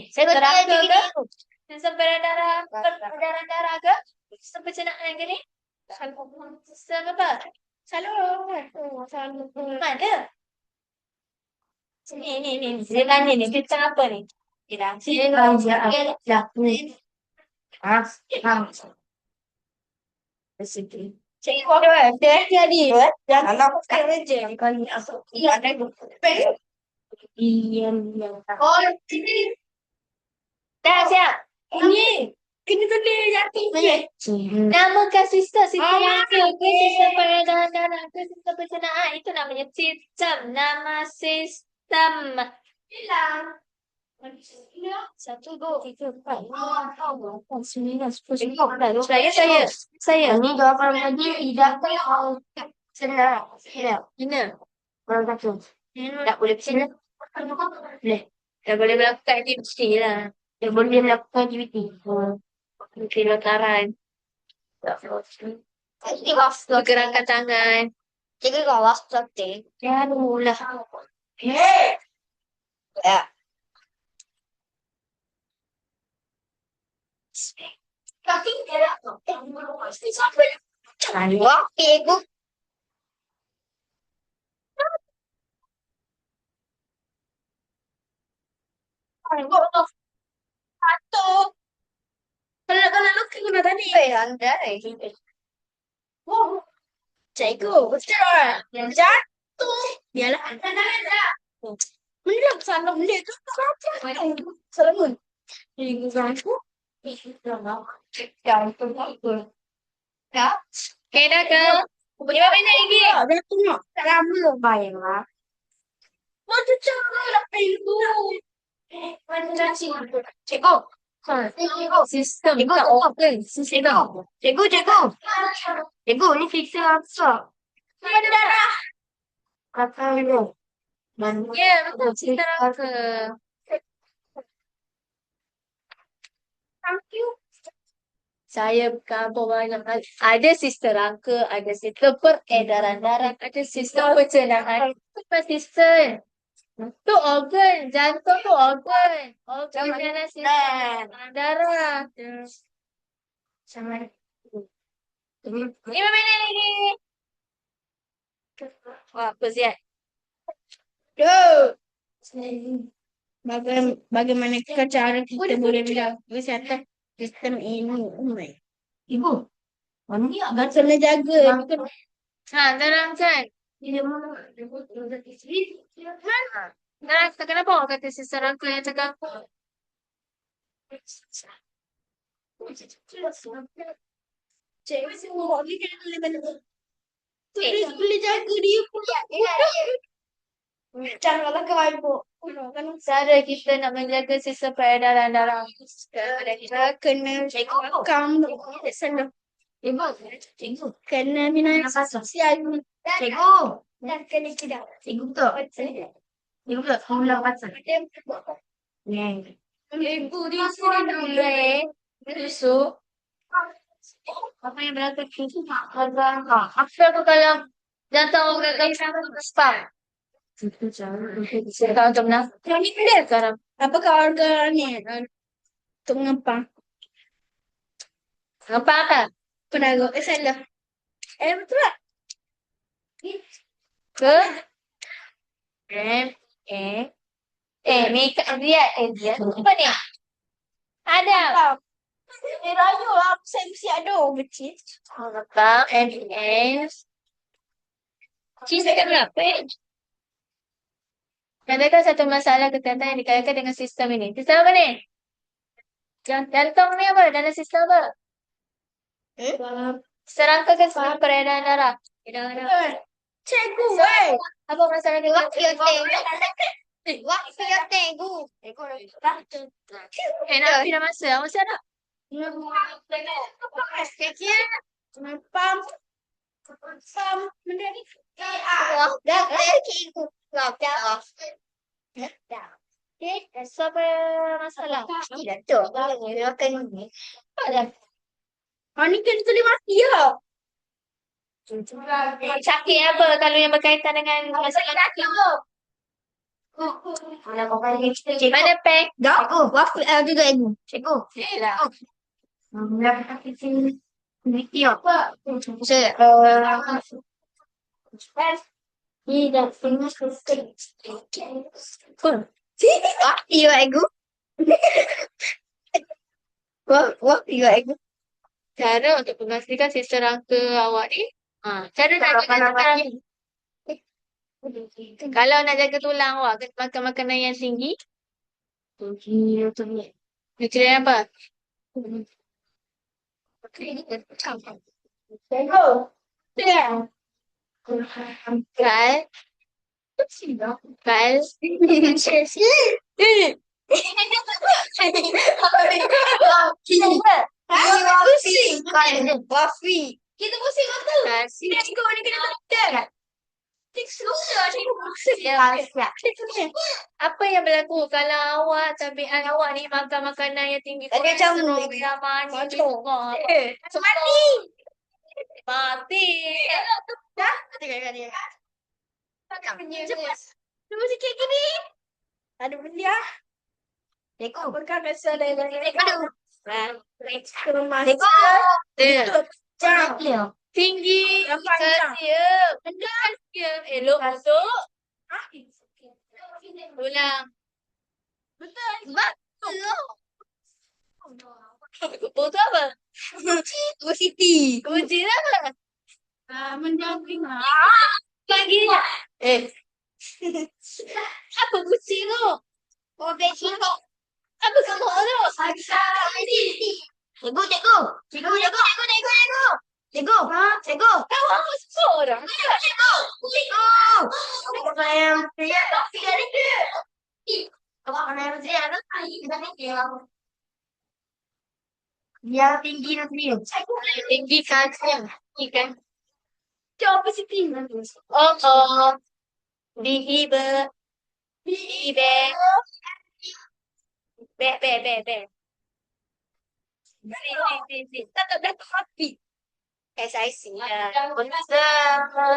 Saya terangkan ke? Sampai darah ke? Sampai cenaan ke ni? Sistem apa? Salur. Mana? Ni. Dia tanya ni. Dia tentang apa ni? Sini. Cikgu ada jadi. Jangan sekarang je. Oh, sini. Dah siap. Ini. Kena tulis jatuh. Namakan sistem rangka ke sistem peredaran darah ke sistem pencernaan. Itu namanya sistem. Nama sistem. Hilang. 1, 2, 3, 4, 5, 6, 7, 8, 9, 10. Saya. Ini jawapan tadi tidak senang. Ini. Orang kata. Tak boleh bersih. Boleh. Tak boleh melakukan aktiviti lah. Tak boleh melakukan aktiviti. Lataran. Gerakan tangan. Cikgu kawas sakti. Ya, mula. Ya. Kaki gerak. Jangan lupa, cikgu. Satu. Kalau lu gimana tadi? Andai. Wow. Cikgu, betul. Yang jatuh. Biarlah. Mendak salah mendak tu apa? Salah. Cikgu aku. Gantung apa? Ya. Okay, dah ke? 5 minit lagi. Dia tengok. Tak lama bayanglah. Macam cara nak pintu. Macam cikgu. Cikgu. Sistem tak open. Sistem. Cikgu. Cikgu, ni fixer apa? Ada darah. Kata dulu. Ya, betul. Sistem rangka. Thank you. Saya bukan apa banyak. Ada sistem rangka, ada sistem peredaran darah, ada sistem pencernaan. Itu bukan sistem. Tu organ. Jantung tu organ. Organ adalah sistem darah. Sama. 5 minit lagi. Wah, apa siap? Go. Bagaimana cara kita boleh menjaga kesihatan sistem ini? Ibu, ni agak kena jaga. Ha, terangkan. Terangkan kenapa orang kata sistem rangka yang terganggu? Cikgu semua ni kena boleh jaga dia pun. Janganlah kau ibu. Cara kita nak menjaga sistem peredaran darah. Kita kena rakam sana. Cikgu. Kena minum sosial. Cikgu. Dan kena tidak. Cikgu betul. Cikgu betul. Kau ulang pasal. Ibu di sini boleh besok. Apa yang berlaku tu? Apa aku kalau datang orang gagal spam? Sekarang macam mana? Yang ni dia sekarang. Apakah organ ni? Untuk ngepang. Apa kan? Penaga. Salah. Betul tak? Ke? Ni dia. Dia. Apa ni? Ada. Rayu lah. Saya mesti ada orang kecil. Apa? MS. Cik cakap berapa? Katakan satu masalah kesihatan yang dikaitkan dengan sistem ini. Sistem apa ni? Jantung ni apa? Dalam sistem apa? Serangka ke sistem peredaran darah? Cikgu, Apa masalah dia? Nak pindah masa. Masa tak? Pam. Menjadi. Apa masalah? Ni kan tulis mati ya. Sakit apa kalau yang berkaitan dengan masalah sakit? Mana peng? Cikgu, wafi juga ibu. Cikgu. Yelah. Iya, ibu. Ibu. Cara untuk memastikan sistem rangka awak ni. Cara nak jaga tulang. Kalau nak jaga tulang awak, kena makan makanan yang tinggi. Nutrien apa? Cikgu. Kal. Wafi. Kita pusing waktu. Kasih. Cikgu ni kena betul. Apa yang berlaku kalau awak, tabiat awak ni makan makanan yang tinggi kolesterol, yang manis, Mati. mati. Dah? Cuma sikit gini. Ada benda. Cikgu. Apakah rasa dari cikgu? Cikgu. Tinggi. Kalsium. Kalsium. Elok masuk. Ulang. Betul. Betul. Betul apa? Positif. Kunci apa? Mendamping. Paginya. Apa kunci tu? Oh, betul. Apa kamu tu? Cikgu, cikgu. Cikgu, cikgu, cikgu, cikgu, cikgu. Cikgu. Cikgu. Kamu apa seorang? Cikgu. Cikgu. Saya dia tinggi nanti. Tinggi kancing. Ikan. Coba sih tinggi. Oh, oh. Bibe. Bibe. Be, be, be, be. Si, si, si, si. Tetap dah kopi. SIC.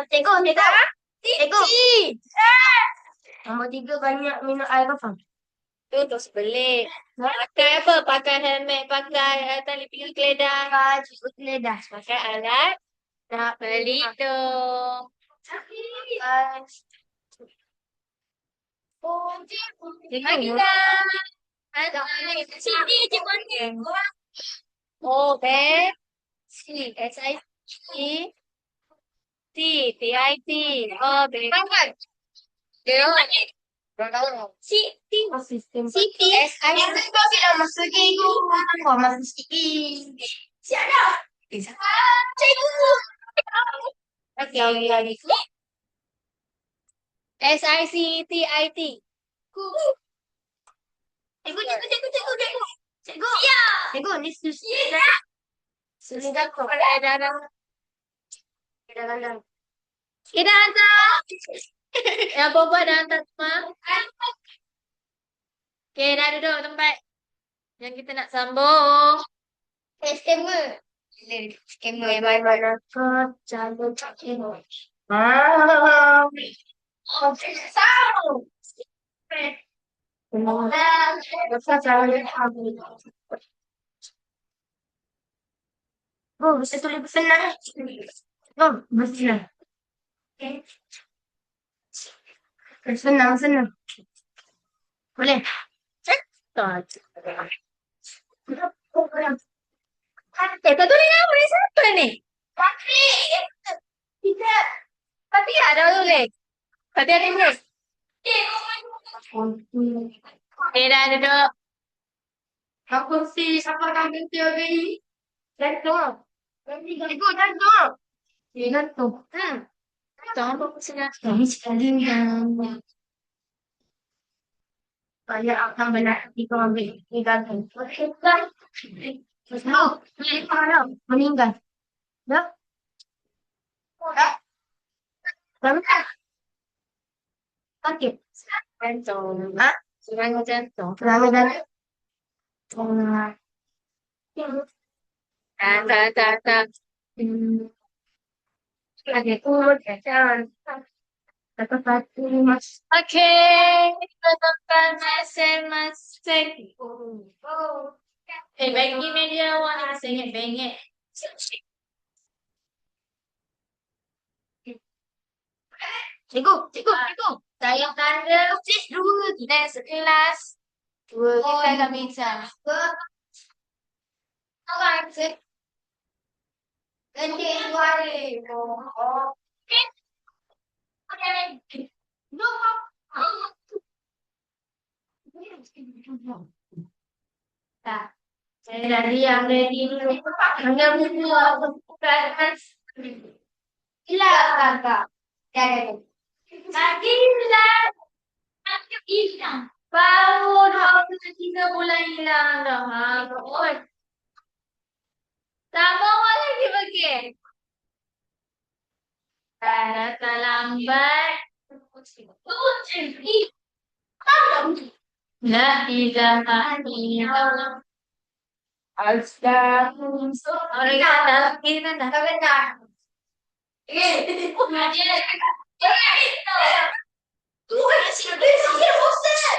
Cikgu, cikgu. Cikgu. Nombor 3 banyak minum air apa? Tu terus beli. Pakai apa? Pakai helmet, pakai tali pinggul keledar. Cikgu ledah. Pakai alat. Nak beli tu. Cikgu kita. Sini cikgu ni. Oh, B. C. SIC. T. TIT. Oh, B. Dia. C. T. Sistem. CT. Yang kau bilang masuk cikgu. Kau masuk cikgu. Siapa? Cikgu. Okay. SICTIT. Cikgu, cikgu, cikgu, cikgu, cikgu. Cikgu. Ya. Cikgu, ni sudah. Sudah kau. Kita hantar. Yang Boba dah hantar semua. Okay, dah duduk tempat. Yang kita nak sambung. Skamer. Skamer. Mana kau jalan cikgu. Oh, bisa tulis benar. Oh, benar. Senang, senang. Boleh. Satu ni nama ni siapa ni? Tapi, tidak. Tapi ada tulis. Tapi ada tulis. Okay, dah duduk. Aku si siapa kambing teori? Jantung. Ibu jantung. Jantung. Jangan lupa sini. Kami sekali yang banyak akan berarti kau ambil meninggal. Oh, meninggal. Ya? Berapa? Sakit. Jantung. Hah? Serangan jantung. Serangan Tak. Ada turun, jalan. Satu satu mas. Okay, teman-teman masing-masing. Bagi media warna bengek. Cikgu, cikgu, cikgu. Saya tanda Sis dua. kita sekelas. Dua. Kita akan bincang. Apa sih? Ganti dua hari. Oh. Tak. Saya dari yang ready dulu. Hanya buku bukan. Hilang kakak. Jangan. Lagi hilang. Hilang. Baru 23 bulan hilang dah. Oh. Tak bawa lagi pergi. Tak lambat. La ilaha illallah. Astagfirullah. Orang kata, kita dah. Tak benar. Tuhan sih, dia sih bosan.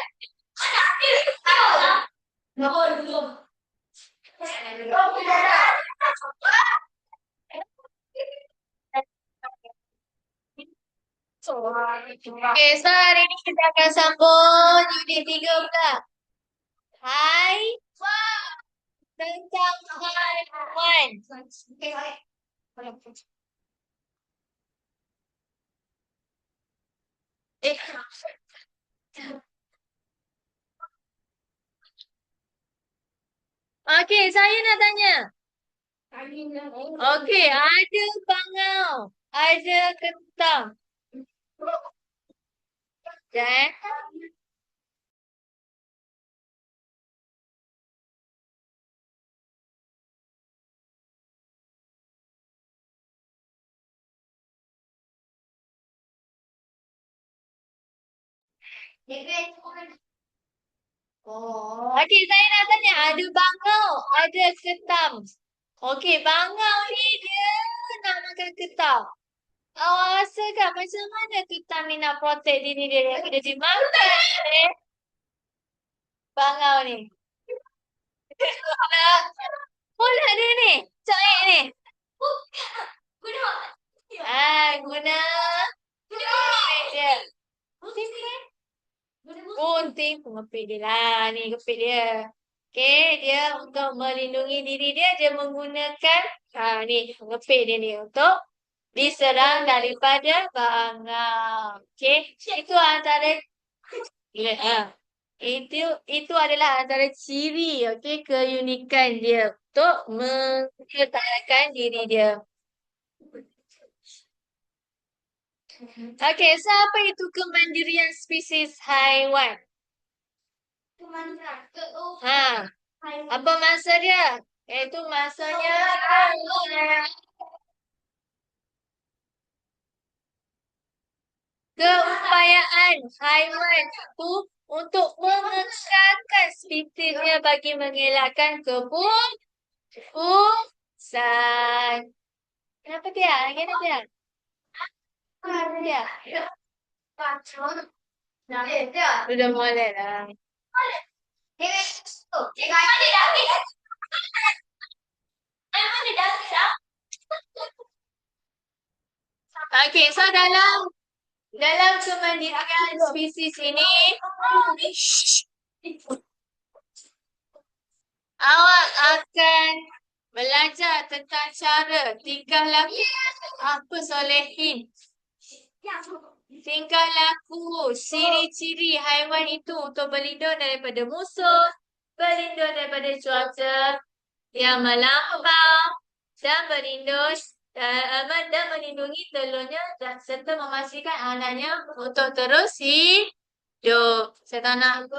Okay, so hari ni kita akan sambung unit 3 pula. Hai. Tentang haiwan. Eh. Okey, saya nak tanya. Okey, ada bangau, ada kentang. Dan okey, saya nak tanya, ada bangau, ada ketam. Okey, bangau ni dia nak makan ketam. Awak rasa kan macam mana ketam ni nak protect diri dia daripada dimakan oleh bangau ni? Pula dia ni, cair ni. Guna dia. Gunting pengepit dia lah. Ni kepit dia. Okey, dia untuk melindungi diri dia, dia menggunakan ni pengepit dia ni untuk diserang daripada bangau. Okey, itu antara itu adalah antara ciri, okey, keunikan dia untuk mempertahankan diri dia. Okey, so apa itu kemandirian spesies haiwan? Apa masa dia? Itu masanya keupayaan haiwan itu untuk mengekalkan spesiesnya bagi mengelakkan kepungusan. Kenapa dia? Kenapa dia? Dia. Sudah mulai lah. Okey, so dalam kemandirian spesies ini, awak akan belajar tentang cara tingkah laku. Apa solehin? Tingkah laku, ciri-ciri haiwan itu untuk berlindung daripada musuh, berlindung daripada cuaca yang melampau, dan dan melindungi telurnya dan serta memastikan anaknya untuk terus hidup. Saya nak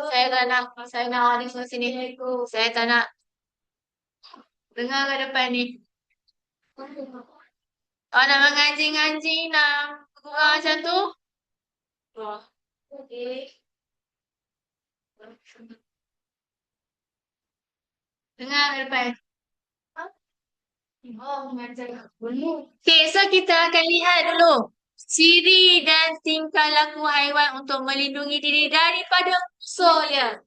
awak ni semua sini. Saya tak nak dengar ke depan ni. Awak nak menganjing-anjing, nak kurang macam tu? Dengar ke depan. Okay, so kita akan lihat dulu ciri dan tingkah laku haiwan untuk melindungi diri daripada musuh dia.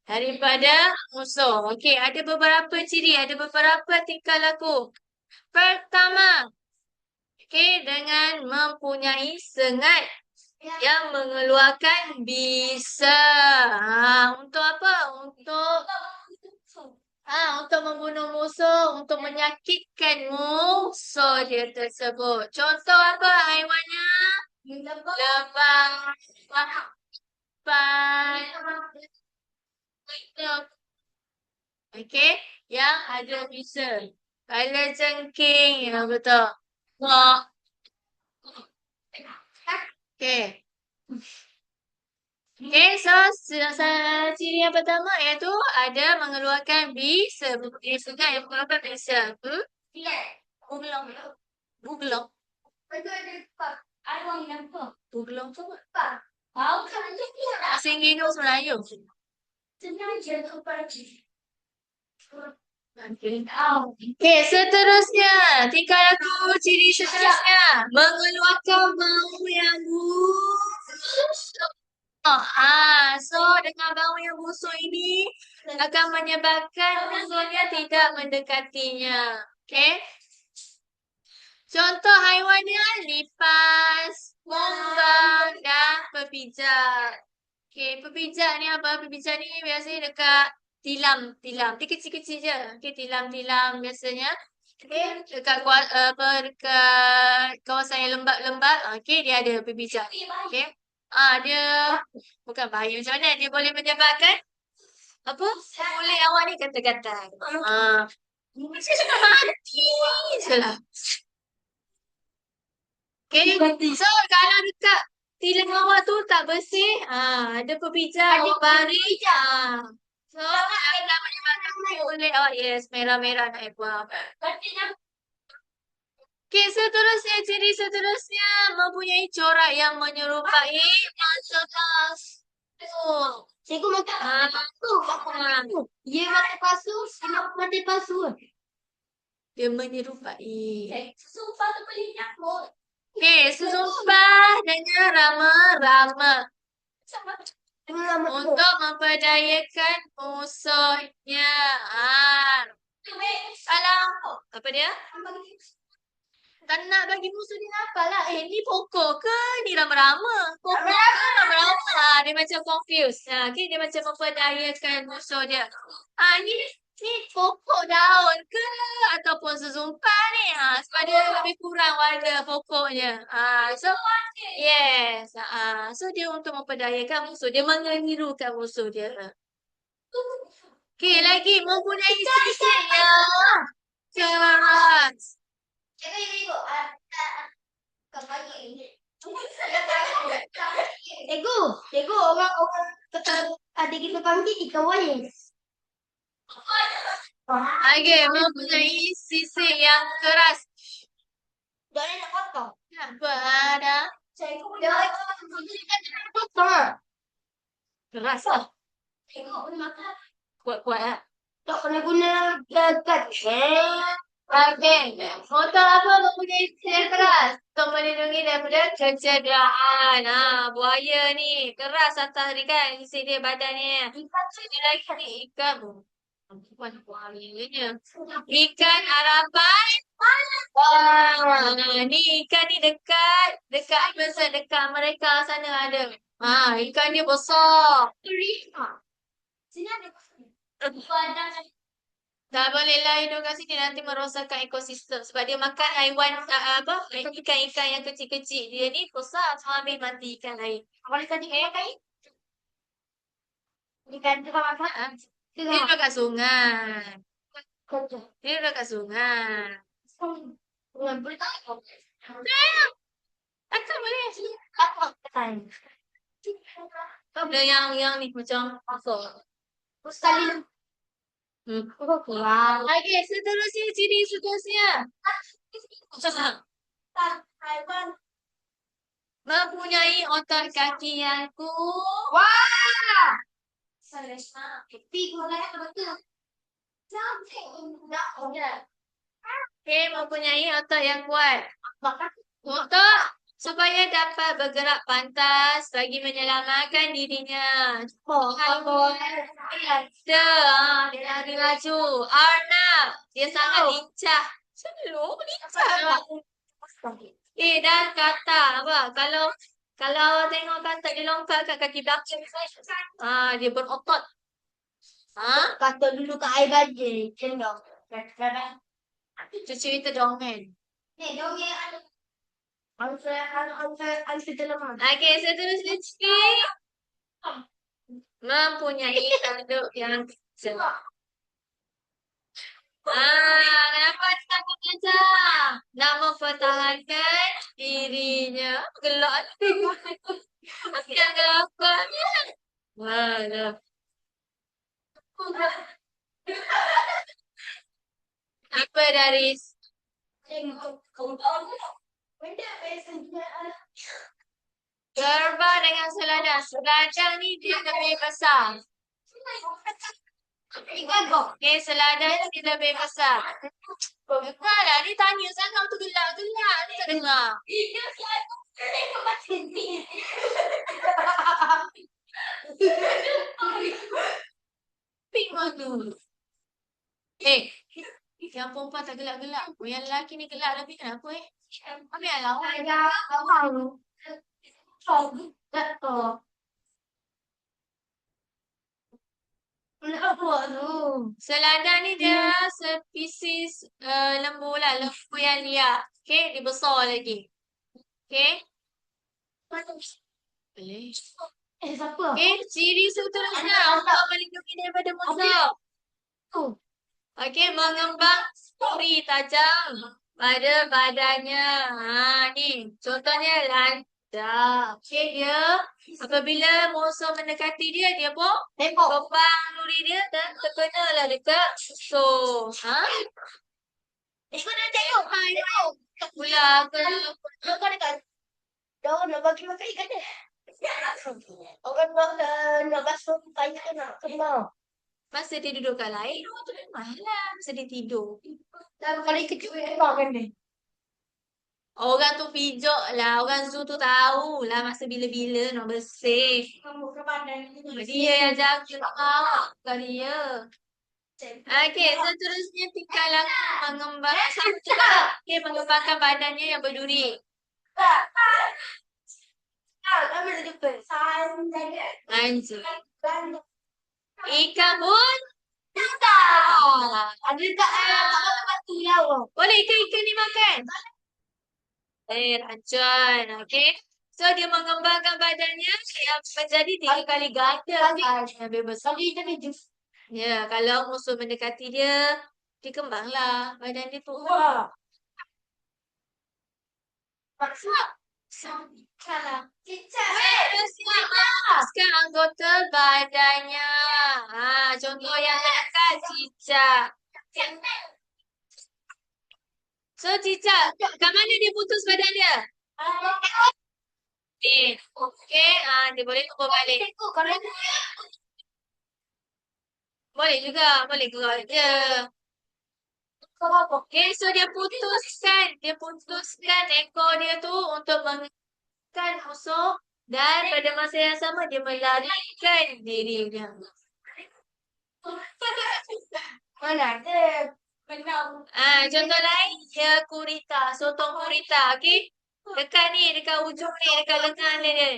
Daripada musuh. Okey, ada beberapa ciri, ada beberapa tingkah laku. Pertama, okey, dengan mempunyai sengat yang mengeluarkan bisa. Untuk apa? Untuk membunuh musuh, untuk menyakitkan musuh dia tersebut. Contoh apa haiwannya? Lebah, pan, okey, yang ada bisa. Kala jengking, ya betul. Ngok. Okey. Okey, so ciri yang pertama iaitu ada mengeluarkan bisa. Bisa yang mengeluarkan bisa. Bugelong. Bugelong. Bugelong tu apa? Bahasa Inggeris Melayu. Okey, seterusnya. Tingkah laku ciri seterusnya. Mengeluarkan bau yang busuk. So dengan bau yang busuk ini akan menyebabkan musuhnya tidak mendekatinya. Okey. Contoh haiwannya lipas, kumbang dan pepijat. Okay, pepijak ni apa? Pepijak ni biasanya dekat tilam. Dia kecil-kecil je. Okay, tilam-tilam biasanya. Okay, dekat kawasan yang lembap-lembap. Okay, dia ada pepijak. Okay. Dia bukan bahaya macam mana. Dia boleh menyebabkan apa? Kulit awak ni gatal-gatal. Mati je lah. Okay, so kalau dekat tilam awak tu tak bersih, ada pepijak, awak baring. So, akan menyebabkan kulit awak, yes, merah-merah naik buah. Okay, ciri seterusnya mempunyai corak yang menyerupai masa pas. Cikgu makan pasu. Dia makan pasu, dia makan pasu. Dia menyerupai. Sumpah tu boleh nyamuk. Okay, sesumpah dengan rama-rama untuk memperdayakan musuhnya. Kalau apa dia? Tak nak bagi musuh dia apa lah. Ni pokok ke ni rama-rama? Pokok ke rama-rama? Dia macam confused. Okay, dia macam memperdayakan musuh dia. Ni pokok daun ke ataupun sesumpah ni? Sebab dia lebih kurang warna pokoknya. So, yes. So, dia untuk memperdayakan musuh. Dia mengenirukan musuh dia. Okay, lagi mempunyai sisi yang keras. Cikgu, orang adik kita panggil ikan wais. Okay, mempunyai sisi yang keras. Jangan nak potong. Kenapa ada? Cikgu, jangan potong. Keras lah. Cikgu, boleh makan. Kuat-kuat lah. Tak kena guna gagat. Okay. Untuk apa mempunyai sisi yang keras? Untuk melindungi daripada kecederaan. Buaya ni keras atas ni kan. Sisi dia badan ni. Sini lagi ni ikan. Bukan buayanya. Ikan harapan. Ni ikan ni dekat mereka sana ada. Ikan dia besar. Sini ada. Tak bolehlah hidup kat sini, nanti merosakkan ekosistem. Sebab dia makan haiwan, ikan-ikan yang kecil-kecil. Dia ni besar, semua ambil mati ikan lain. Boleh tadi makan? Ikan tu makan? Dia duduk kat sungai. Dia duduk kat sungai. Boleh tak? Takkan boleh. Tak. Dia yang ni macam apa? Sekali. Okay, ciri seterusnya. Haiwan. Mempunyai otot kaki yang kuat. Wah! Happy kau nak betul. Okay, mempunyai otot yang kuat. Otot supaya dapat bergerak pantas bagi menyelamatkan dirinya. Dia lari laju. Arnab, dia sangat lincah. Sebelum lincah. Dan kata apa? Kalau awak tengok kata dia lompat kat kaki belakang. Dia berotot. Kata dulu kat air gajah. Cendong. Itu cerita dongeng. Ni dongeng ada. Alfa dalam. Okay, seterusnya sikit. Mempunyai tanduk yang kecil. Kenapa dia takut gajah? Nak mempertahankan dirinya. Gelak. Asyik gelapnya. Walah. Apa dari gerba dengan selada? Selada ni dia lebih besar. Okay, selada ni dia lebih besar. Bukanlah, dia tanya sangat tu gelak-gelak. Dia tak dengar. Pink tu. Yang perempuan tak gelak-gelak. Yang lelaki ni gelak lebih kenapa Ambil yang lawan. Nak buat tu. Selada ni dia spesies lembu lah. Lembu yang liar. Okay, dia besar lagi. Okay. Boleh. Siapa? Okay, ciri seterusnya untuk melindungi daripada musuh. Tu. Okey, mengembang duri tajam pada badannya. Ha, ni contohnya landak. Okey, dia apabila musuh mendekati dia, dia pun Tengok. kembang duri dia dan terkenalah dekat musuh. Ha? Kau dah tengok. Tengok. Pula ke? Kau dekat. Dia nak bagi makan ikan dia. Orang nak basuh kayu tu nak kena. Masa dia duduk kat lain, orang tu memang lah. Masa dia tidur. Dan kalau kecil kan dia. Orang tu pijak lah. Orang zoo tu tahulah masa bila-bila nak bersih. Kamu ke badan ni. Dia yang jaga. Bukan dia. Okey, seterusnya tingkah laku mengembangkan sama juga. Okey, mengembangkan badannya yang berduri. Kami dah jumpa. Anjir. Ikan pun Ada tak batu lawa. boleh ikan-ikan ni makan? Racun. Okey. So, dia mengembangkan badannya yang menjadi 3 kali ganda. Lebih besar. Jadi jus. Ya, kalau musuh mendekati dia, dia kembanglah badan dia tu. Wah. Maksud. Teruskan anggota badannya. Contoh yang terdekat cicak. So cicak, kat mana dia putus badan dia? Ni. Okey, dia boleh tumbuh balik. Boleh juga, boleh gerak je. Okey, so dia putuskan ekor dia tu untuk mengekalkan musuh dan pada masa yang sama dia melarikan dirinya. Mana ada? Contoh lain dia kurita, sotong kurita, okey? Dekat ni, dekat ujung ni, dekat lengan dia.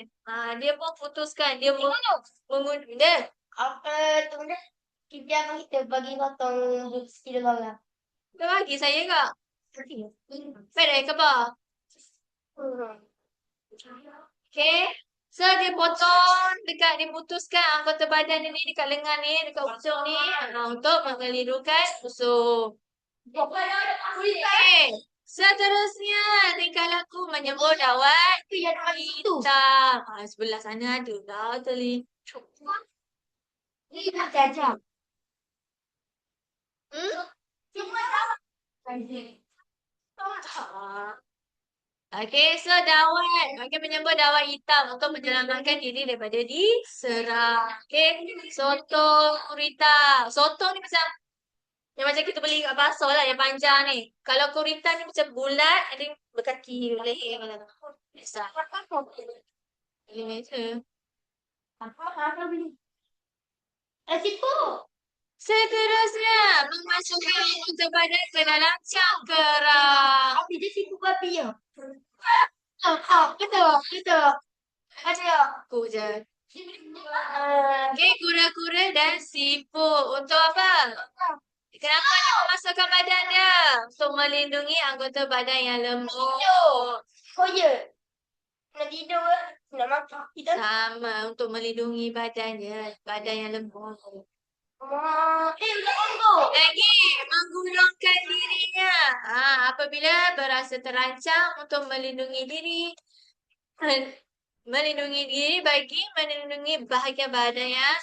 Dia pun putuskan, dia dia. Apa tu dah? Kita bagi potong sikit dalam. Dia bagi saya kak. Pedai ke apa? Okay. So dia potong dekat, dia putuskan anggota badan dia ni dekat lengan ni, dekat ujung ni untuk mengelirukan musuh. Okay. Seterusnya tingkah laku menyembur dawat hitam. Sebelah sana ada lah tali. Ini dah jajah. Okey, so dawat. Okey, menyembur dawat hitam untuk menyelamatkan diri daripada diserang. Okey, sotong kurita. Sotong ni macam kita beli kat pasar lah, yang panjang ni. Kalau kurita ni macam bulat, ada berkaki leher macam tu. Biasa. Beli meja. Apa beli? Sipu. Seterusnya, memasukkan anggota badan ke dalam cangkera. Api dia sipu babi ya. Betul. Ada. Aku je. Okey, kura-kura dan siput. Untuk apa? Kenapa dia memasukkan badan dia? Untuk melindungi anggota badan yang lembut. Oh ya. Nak tidur ke? Nak makan. Kita. Sama, untuk melindungi badannya. Badan yang lembut. Lagi, menggulungkan dirinya. Apabila berasa terancam untuk melindungi diri. Melindungi diri bagi melindungi bahagian badan yang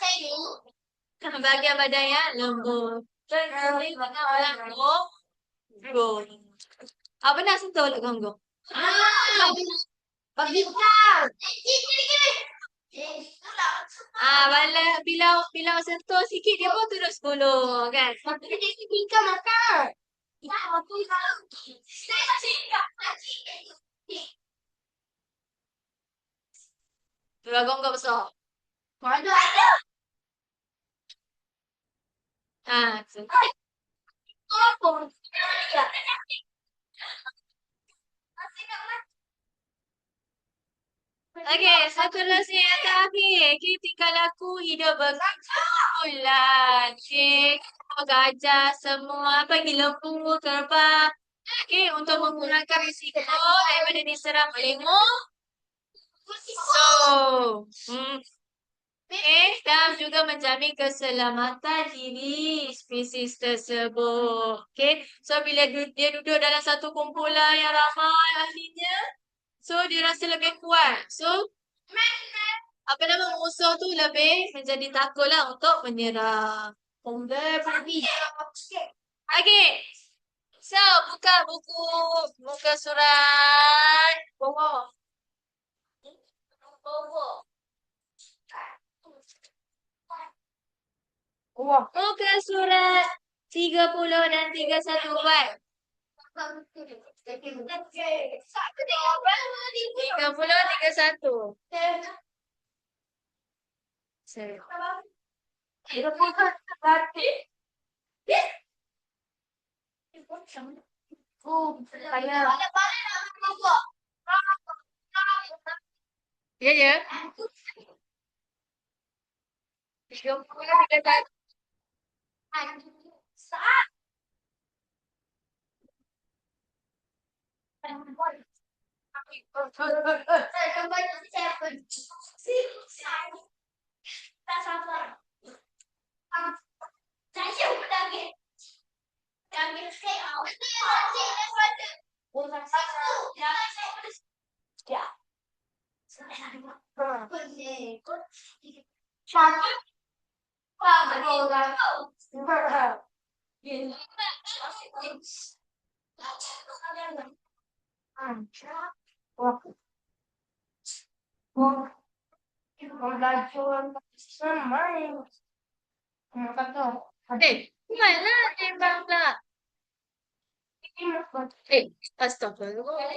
lembut. Dengan orang gonggong. Apa nak sentuh lah gonggong? Bagi bukan. Bila sentuh sikit dia pun terus gulung kan? Ikan makan. Tulah gonggong besar. Ada. Tu. Okey, seterusnya yang terakhir. Kita tinggal laku hidup berkumpul bulan. Okey. Kita mengajar semua bagi lembu, kerbau. Okey, untuk mengurangkan risiko daripada diserang oleh musuh. Okey, dan juga menjamin keselamatan diri spesies tersebut. Okey, so bila dia duduk dalam satu kumpulan yang ramai ahlinya, so dia rasa lebih kuat. So, apa nama musuh tu lebih menjadi takutlah untuk menyerang. Okey. So, buka buku, buka surat. Bawah. Bawah. Buka surat 30 dan 31 buat. 30, 31. Ya, ya. 30, 31. Buatlah timbang tak. Astagfirullah.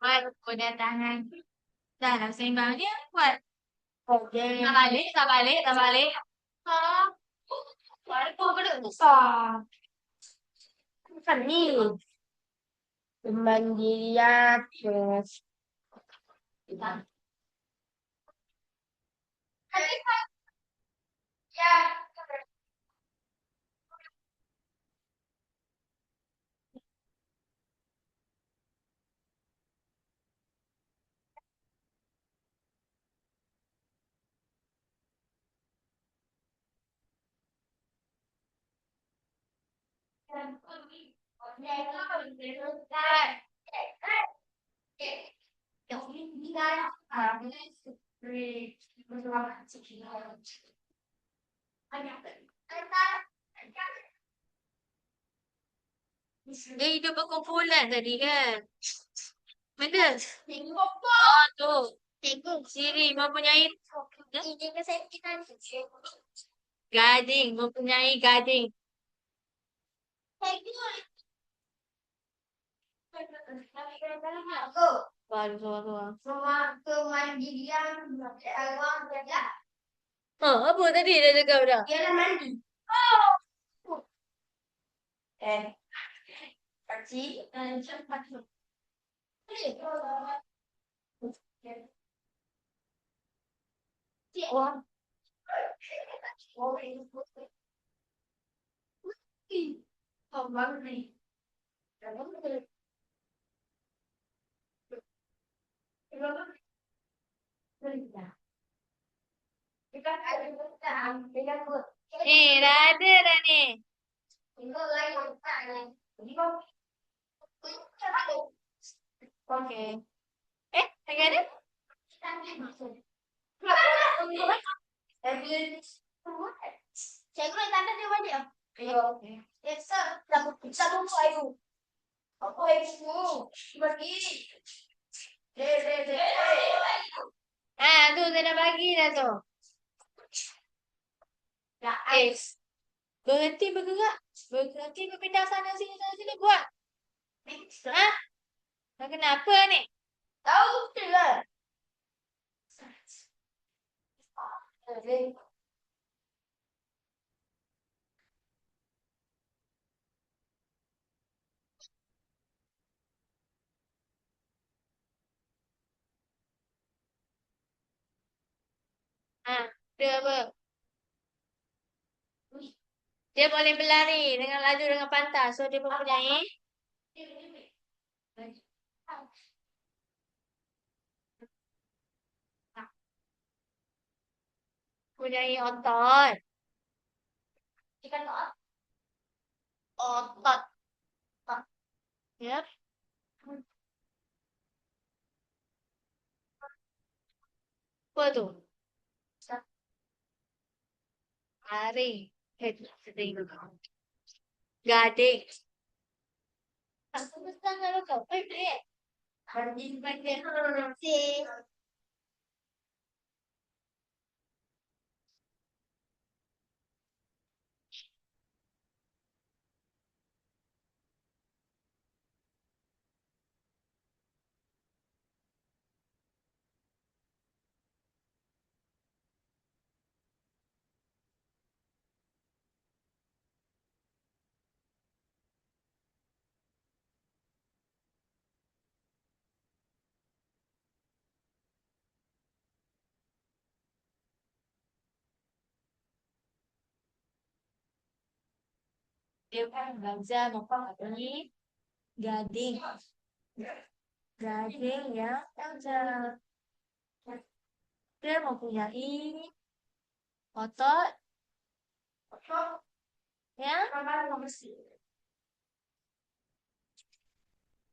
Buat kedatangan. Dah lah sembang dia buat. Tak balik, tak balik, tak balik. Apa benda besar? Bukan ni. Kemandirian. Dia hidup berkumpulan tadi kan? Mana? Oh, tu. Siri mempunyai gading, mempunyai gading. Baru suara. Oh, apa tadi dia cakap dah? Dah ada dah ni. Okay. Lagi ada? Cikgu nak tanda dia balik ah. Okay. Yes, sir. Kita tunggu ayu. Apa ayu? Bagi. Tu saya dah bagi dah tu. S. Berhenti bergerak. Berhenti berpindah sana sini buat. Hah? Kenapa ni? Tahu betul lah. Ha, dia apa? Dia boleh berlari dengan laju dengan pantas. So dia mempunyai mempunyai otot. Otot. Ya. Apa tu? Lari. Gading. Aku besar kalau kau pendek. Gading pendek. Dia kan belajar mempunyai gading. Gading yang tajam. Dia mempunyai otot. Ya.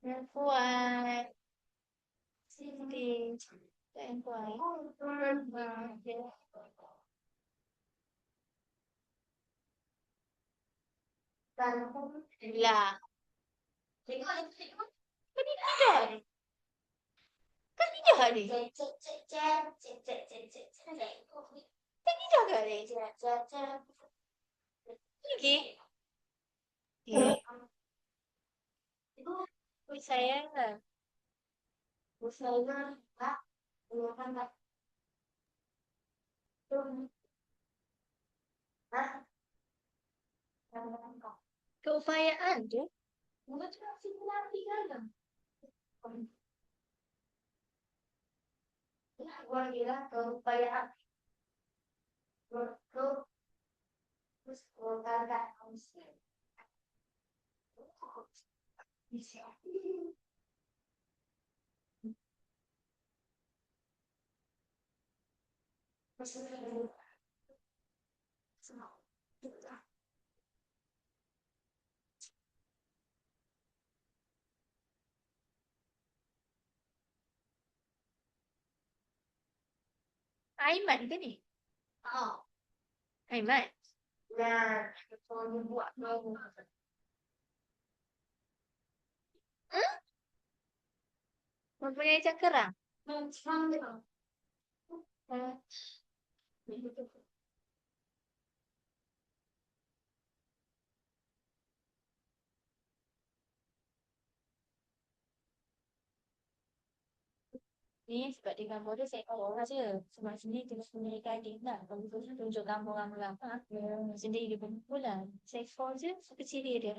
Yang kuat. Sini. Yang kuat. Lah. Tengok. Kan ini dah ni. Kan ini dah ni. Kan ini dah kan ni. Lagi. Ui sayang lah. Keupayaan tu. Keupayaan. Aiman ke ni? Aiman. Nah, kalau buat baru. Hmm? Mempunyai cakera. Ni sebab dia gambar dia saya tahu saja. Sebab sini dia mempunyai gading lah. Kalau tu tunjuk gambar-gambar apa. Sendiri dia berkumpulan. Saya call je sekecil dia.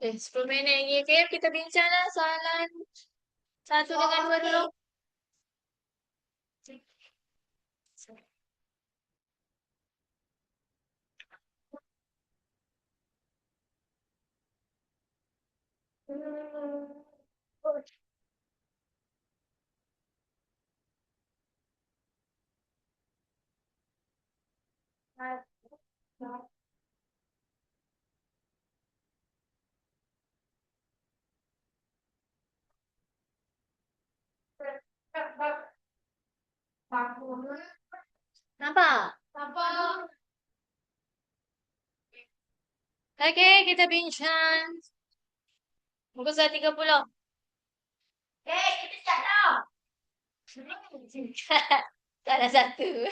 Eh, 10 minit lagi. Okay, kita bincanglah soalan satu dengan dua dulu. Nampak? Okey, kita bincang. Muka surat 30. Salah satu.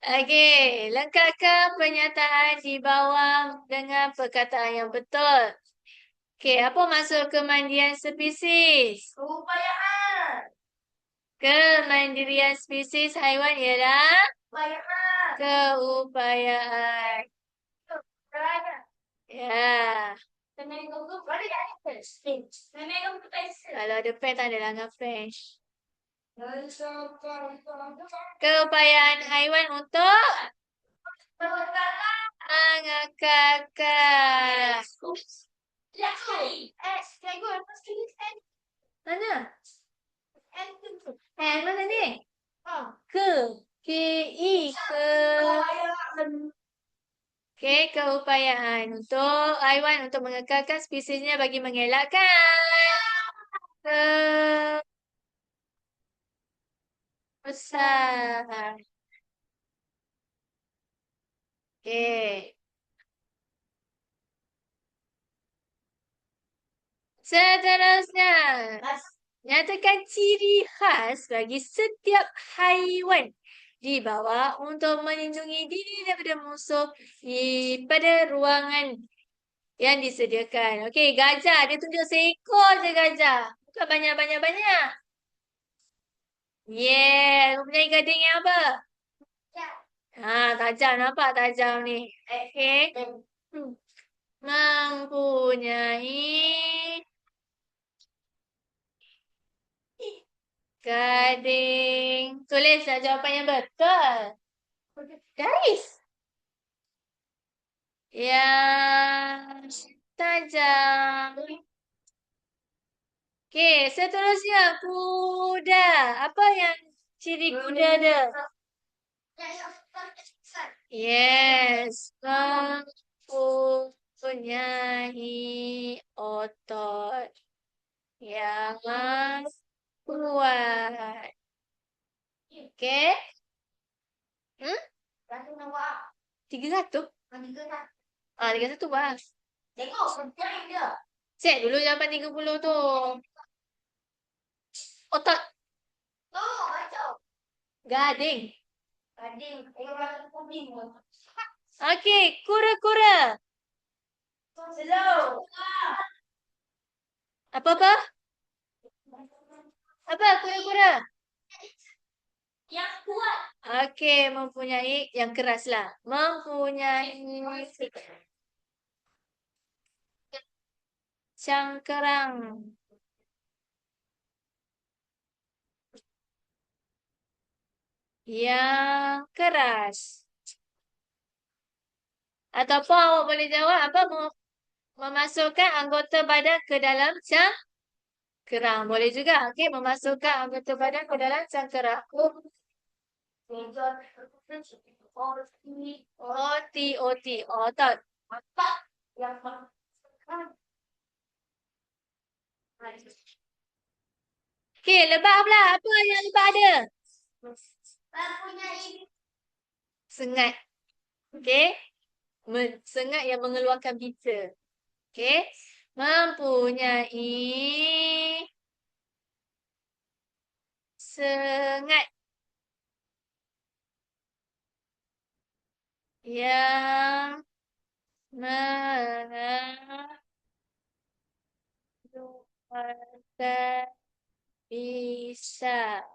Okey, lengkapkan pernyataan di bawah dengan perkataan yang betul. Okey, apa maksud kemandian spesies? Kemandirian spesies haiwan ialah keupayaan. Ya. Kalau ada pen tak ada langgar French. Keupayaan haiwan untuk mengekalkan. Mana? Mana ni? K-I. Okey, keupayaan untuk haiwan untuk mengekalkan spesiesnya bagi mengelakkan besar. Okey. Seterusnya, nyatakan ciri khas bagi setiap haiwan di bawah untuk melindungi diri daripada musuh pada ruangan yang disediakan. Okey, gajah. Dia tunjuk seekor je gajah. Bukan banyak-banyak-banyak. Yeah. Mempunyai gading yang apa? Tajam. Nampak tajam ni. Okey. Mempunyai gading. Tulislah jawapan yang betul. Garis. Yang tajam. Okey, seterusnya kuda. Apa yang ciri kuda dia? Yes. Mempunyai otot yang kuat. Okey. 31? 31 bang. Cek dulu jawapan 30 tu. Otot. Gading. Okey, kura-kura. Apa-apa? Apa kura-kura? Okey, mempunyai yang keras lah. Mempunyai cangkerang yang keras. Ataupun awak boleh jawab apa? Memasukkan anggota badan ke dalam cangkerang. Boleh juga. Okey, memasukkan anggota badan ke dalam cangkerang. O-T-O-T. Otot. Okey, lebah pula. Apa yang lebah ada? Sengat. Okey. Sengat yang mengeluarkan bita. Okey. Mempunyai sengat yang mengeluarkan bisa.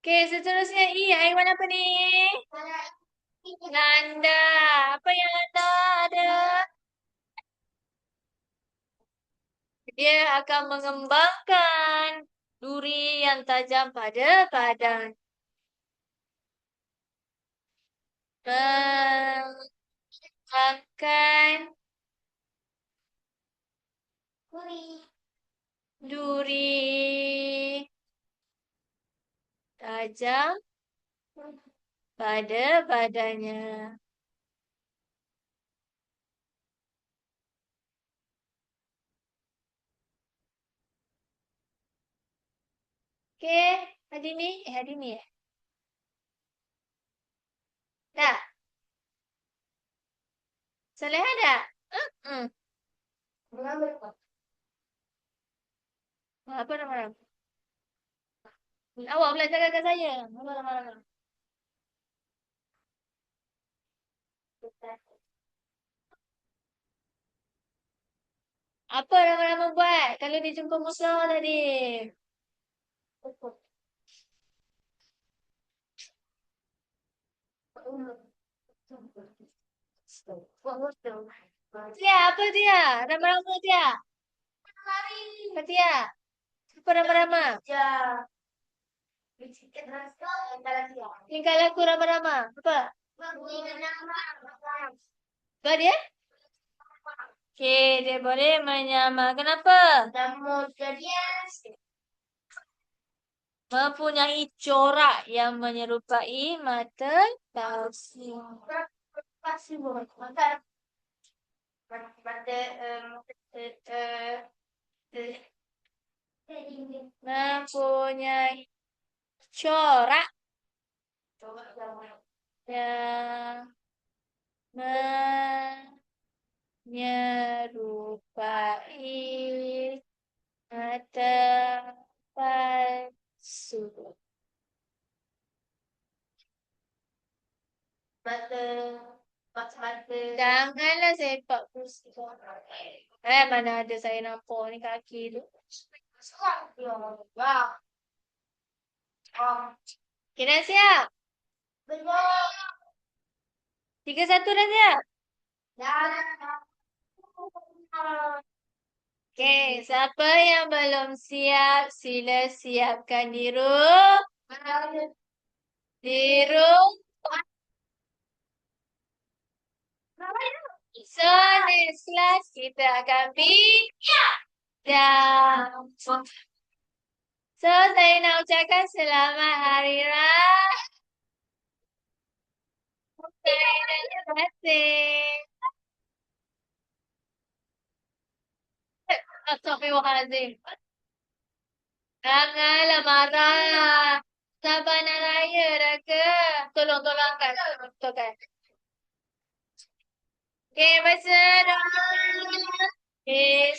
Okey, seterusnya I. Haiwan apa ni? Nanda. Apa yang Nanda ada? Dia akan mengembangkan duri yang tajam pada badan. Mengembangkan Duri. Tajam pada badannya. Okey, Hadini ya? Tak, Soleha tak? Hmm. Apa nama? Awak pula cakap saya. Apa nama? Apa nama buat kalau dia jumpa musuh tadi? Tia, apa dia? Rama-rama dia. Apa dia? Apa rama-rama? Tinggal aku rama-rama. Apa? Apa dia? Okey, dia boleh menyamar. Kenapa? Mempunyai corak yang menyerupai mata palsu. Mempunyai corak yang menyerupai mata palsu. Janganlah sepak pusing. Mana ada saya nampak ni kaki tu. Okay, dah siap? 3-1 dah siap? Okay, siapa yang belum siap, sila siapkan di rumah. So, next class kita akan bincang. So, saya nak ucapkan selamat hari raya. Terima kasih. Astagfirullahaladzim. Janganlah marah. Sabar nak raya dah ke? Tolong angkat. Tolong. Okay, baca doa. Okay.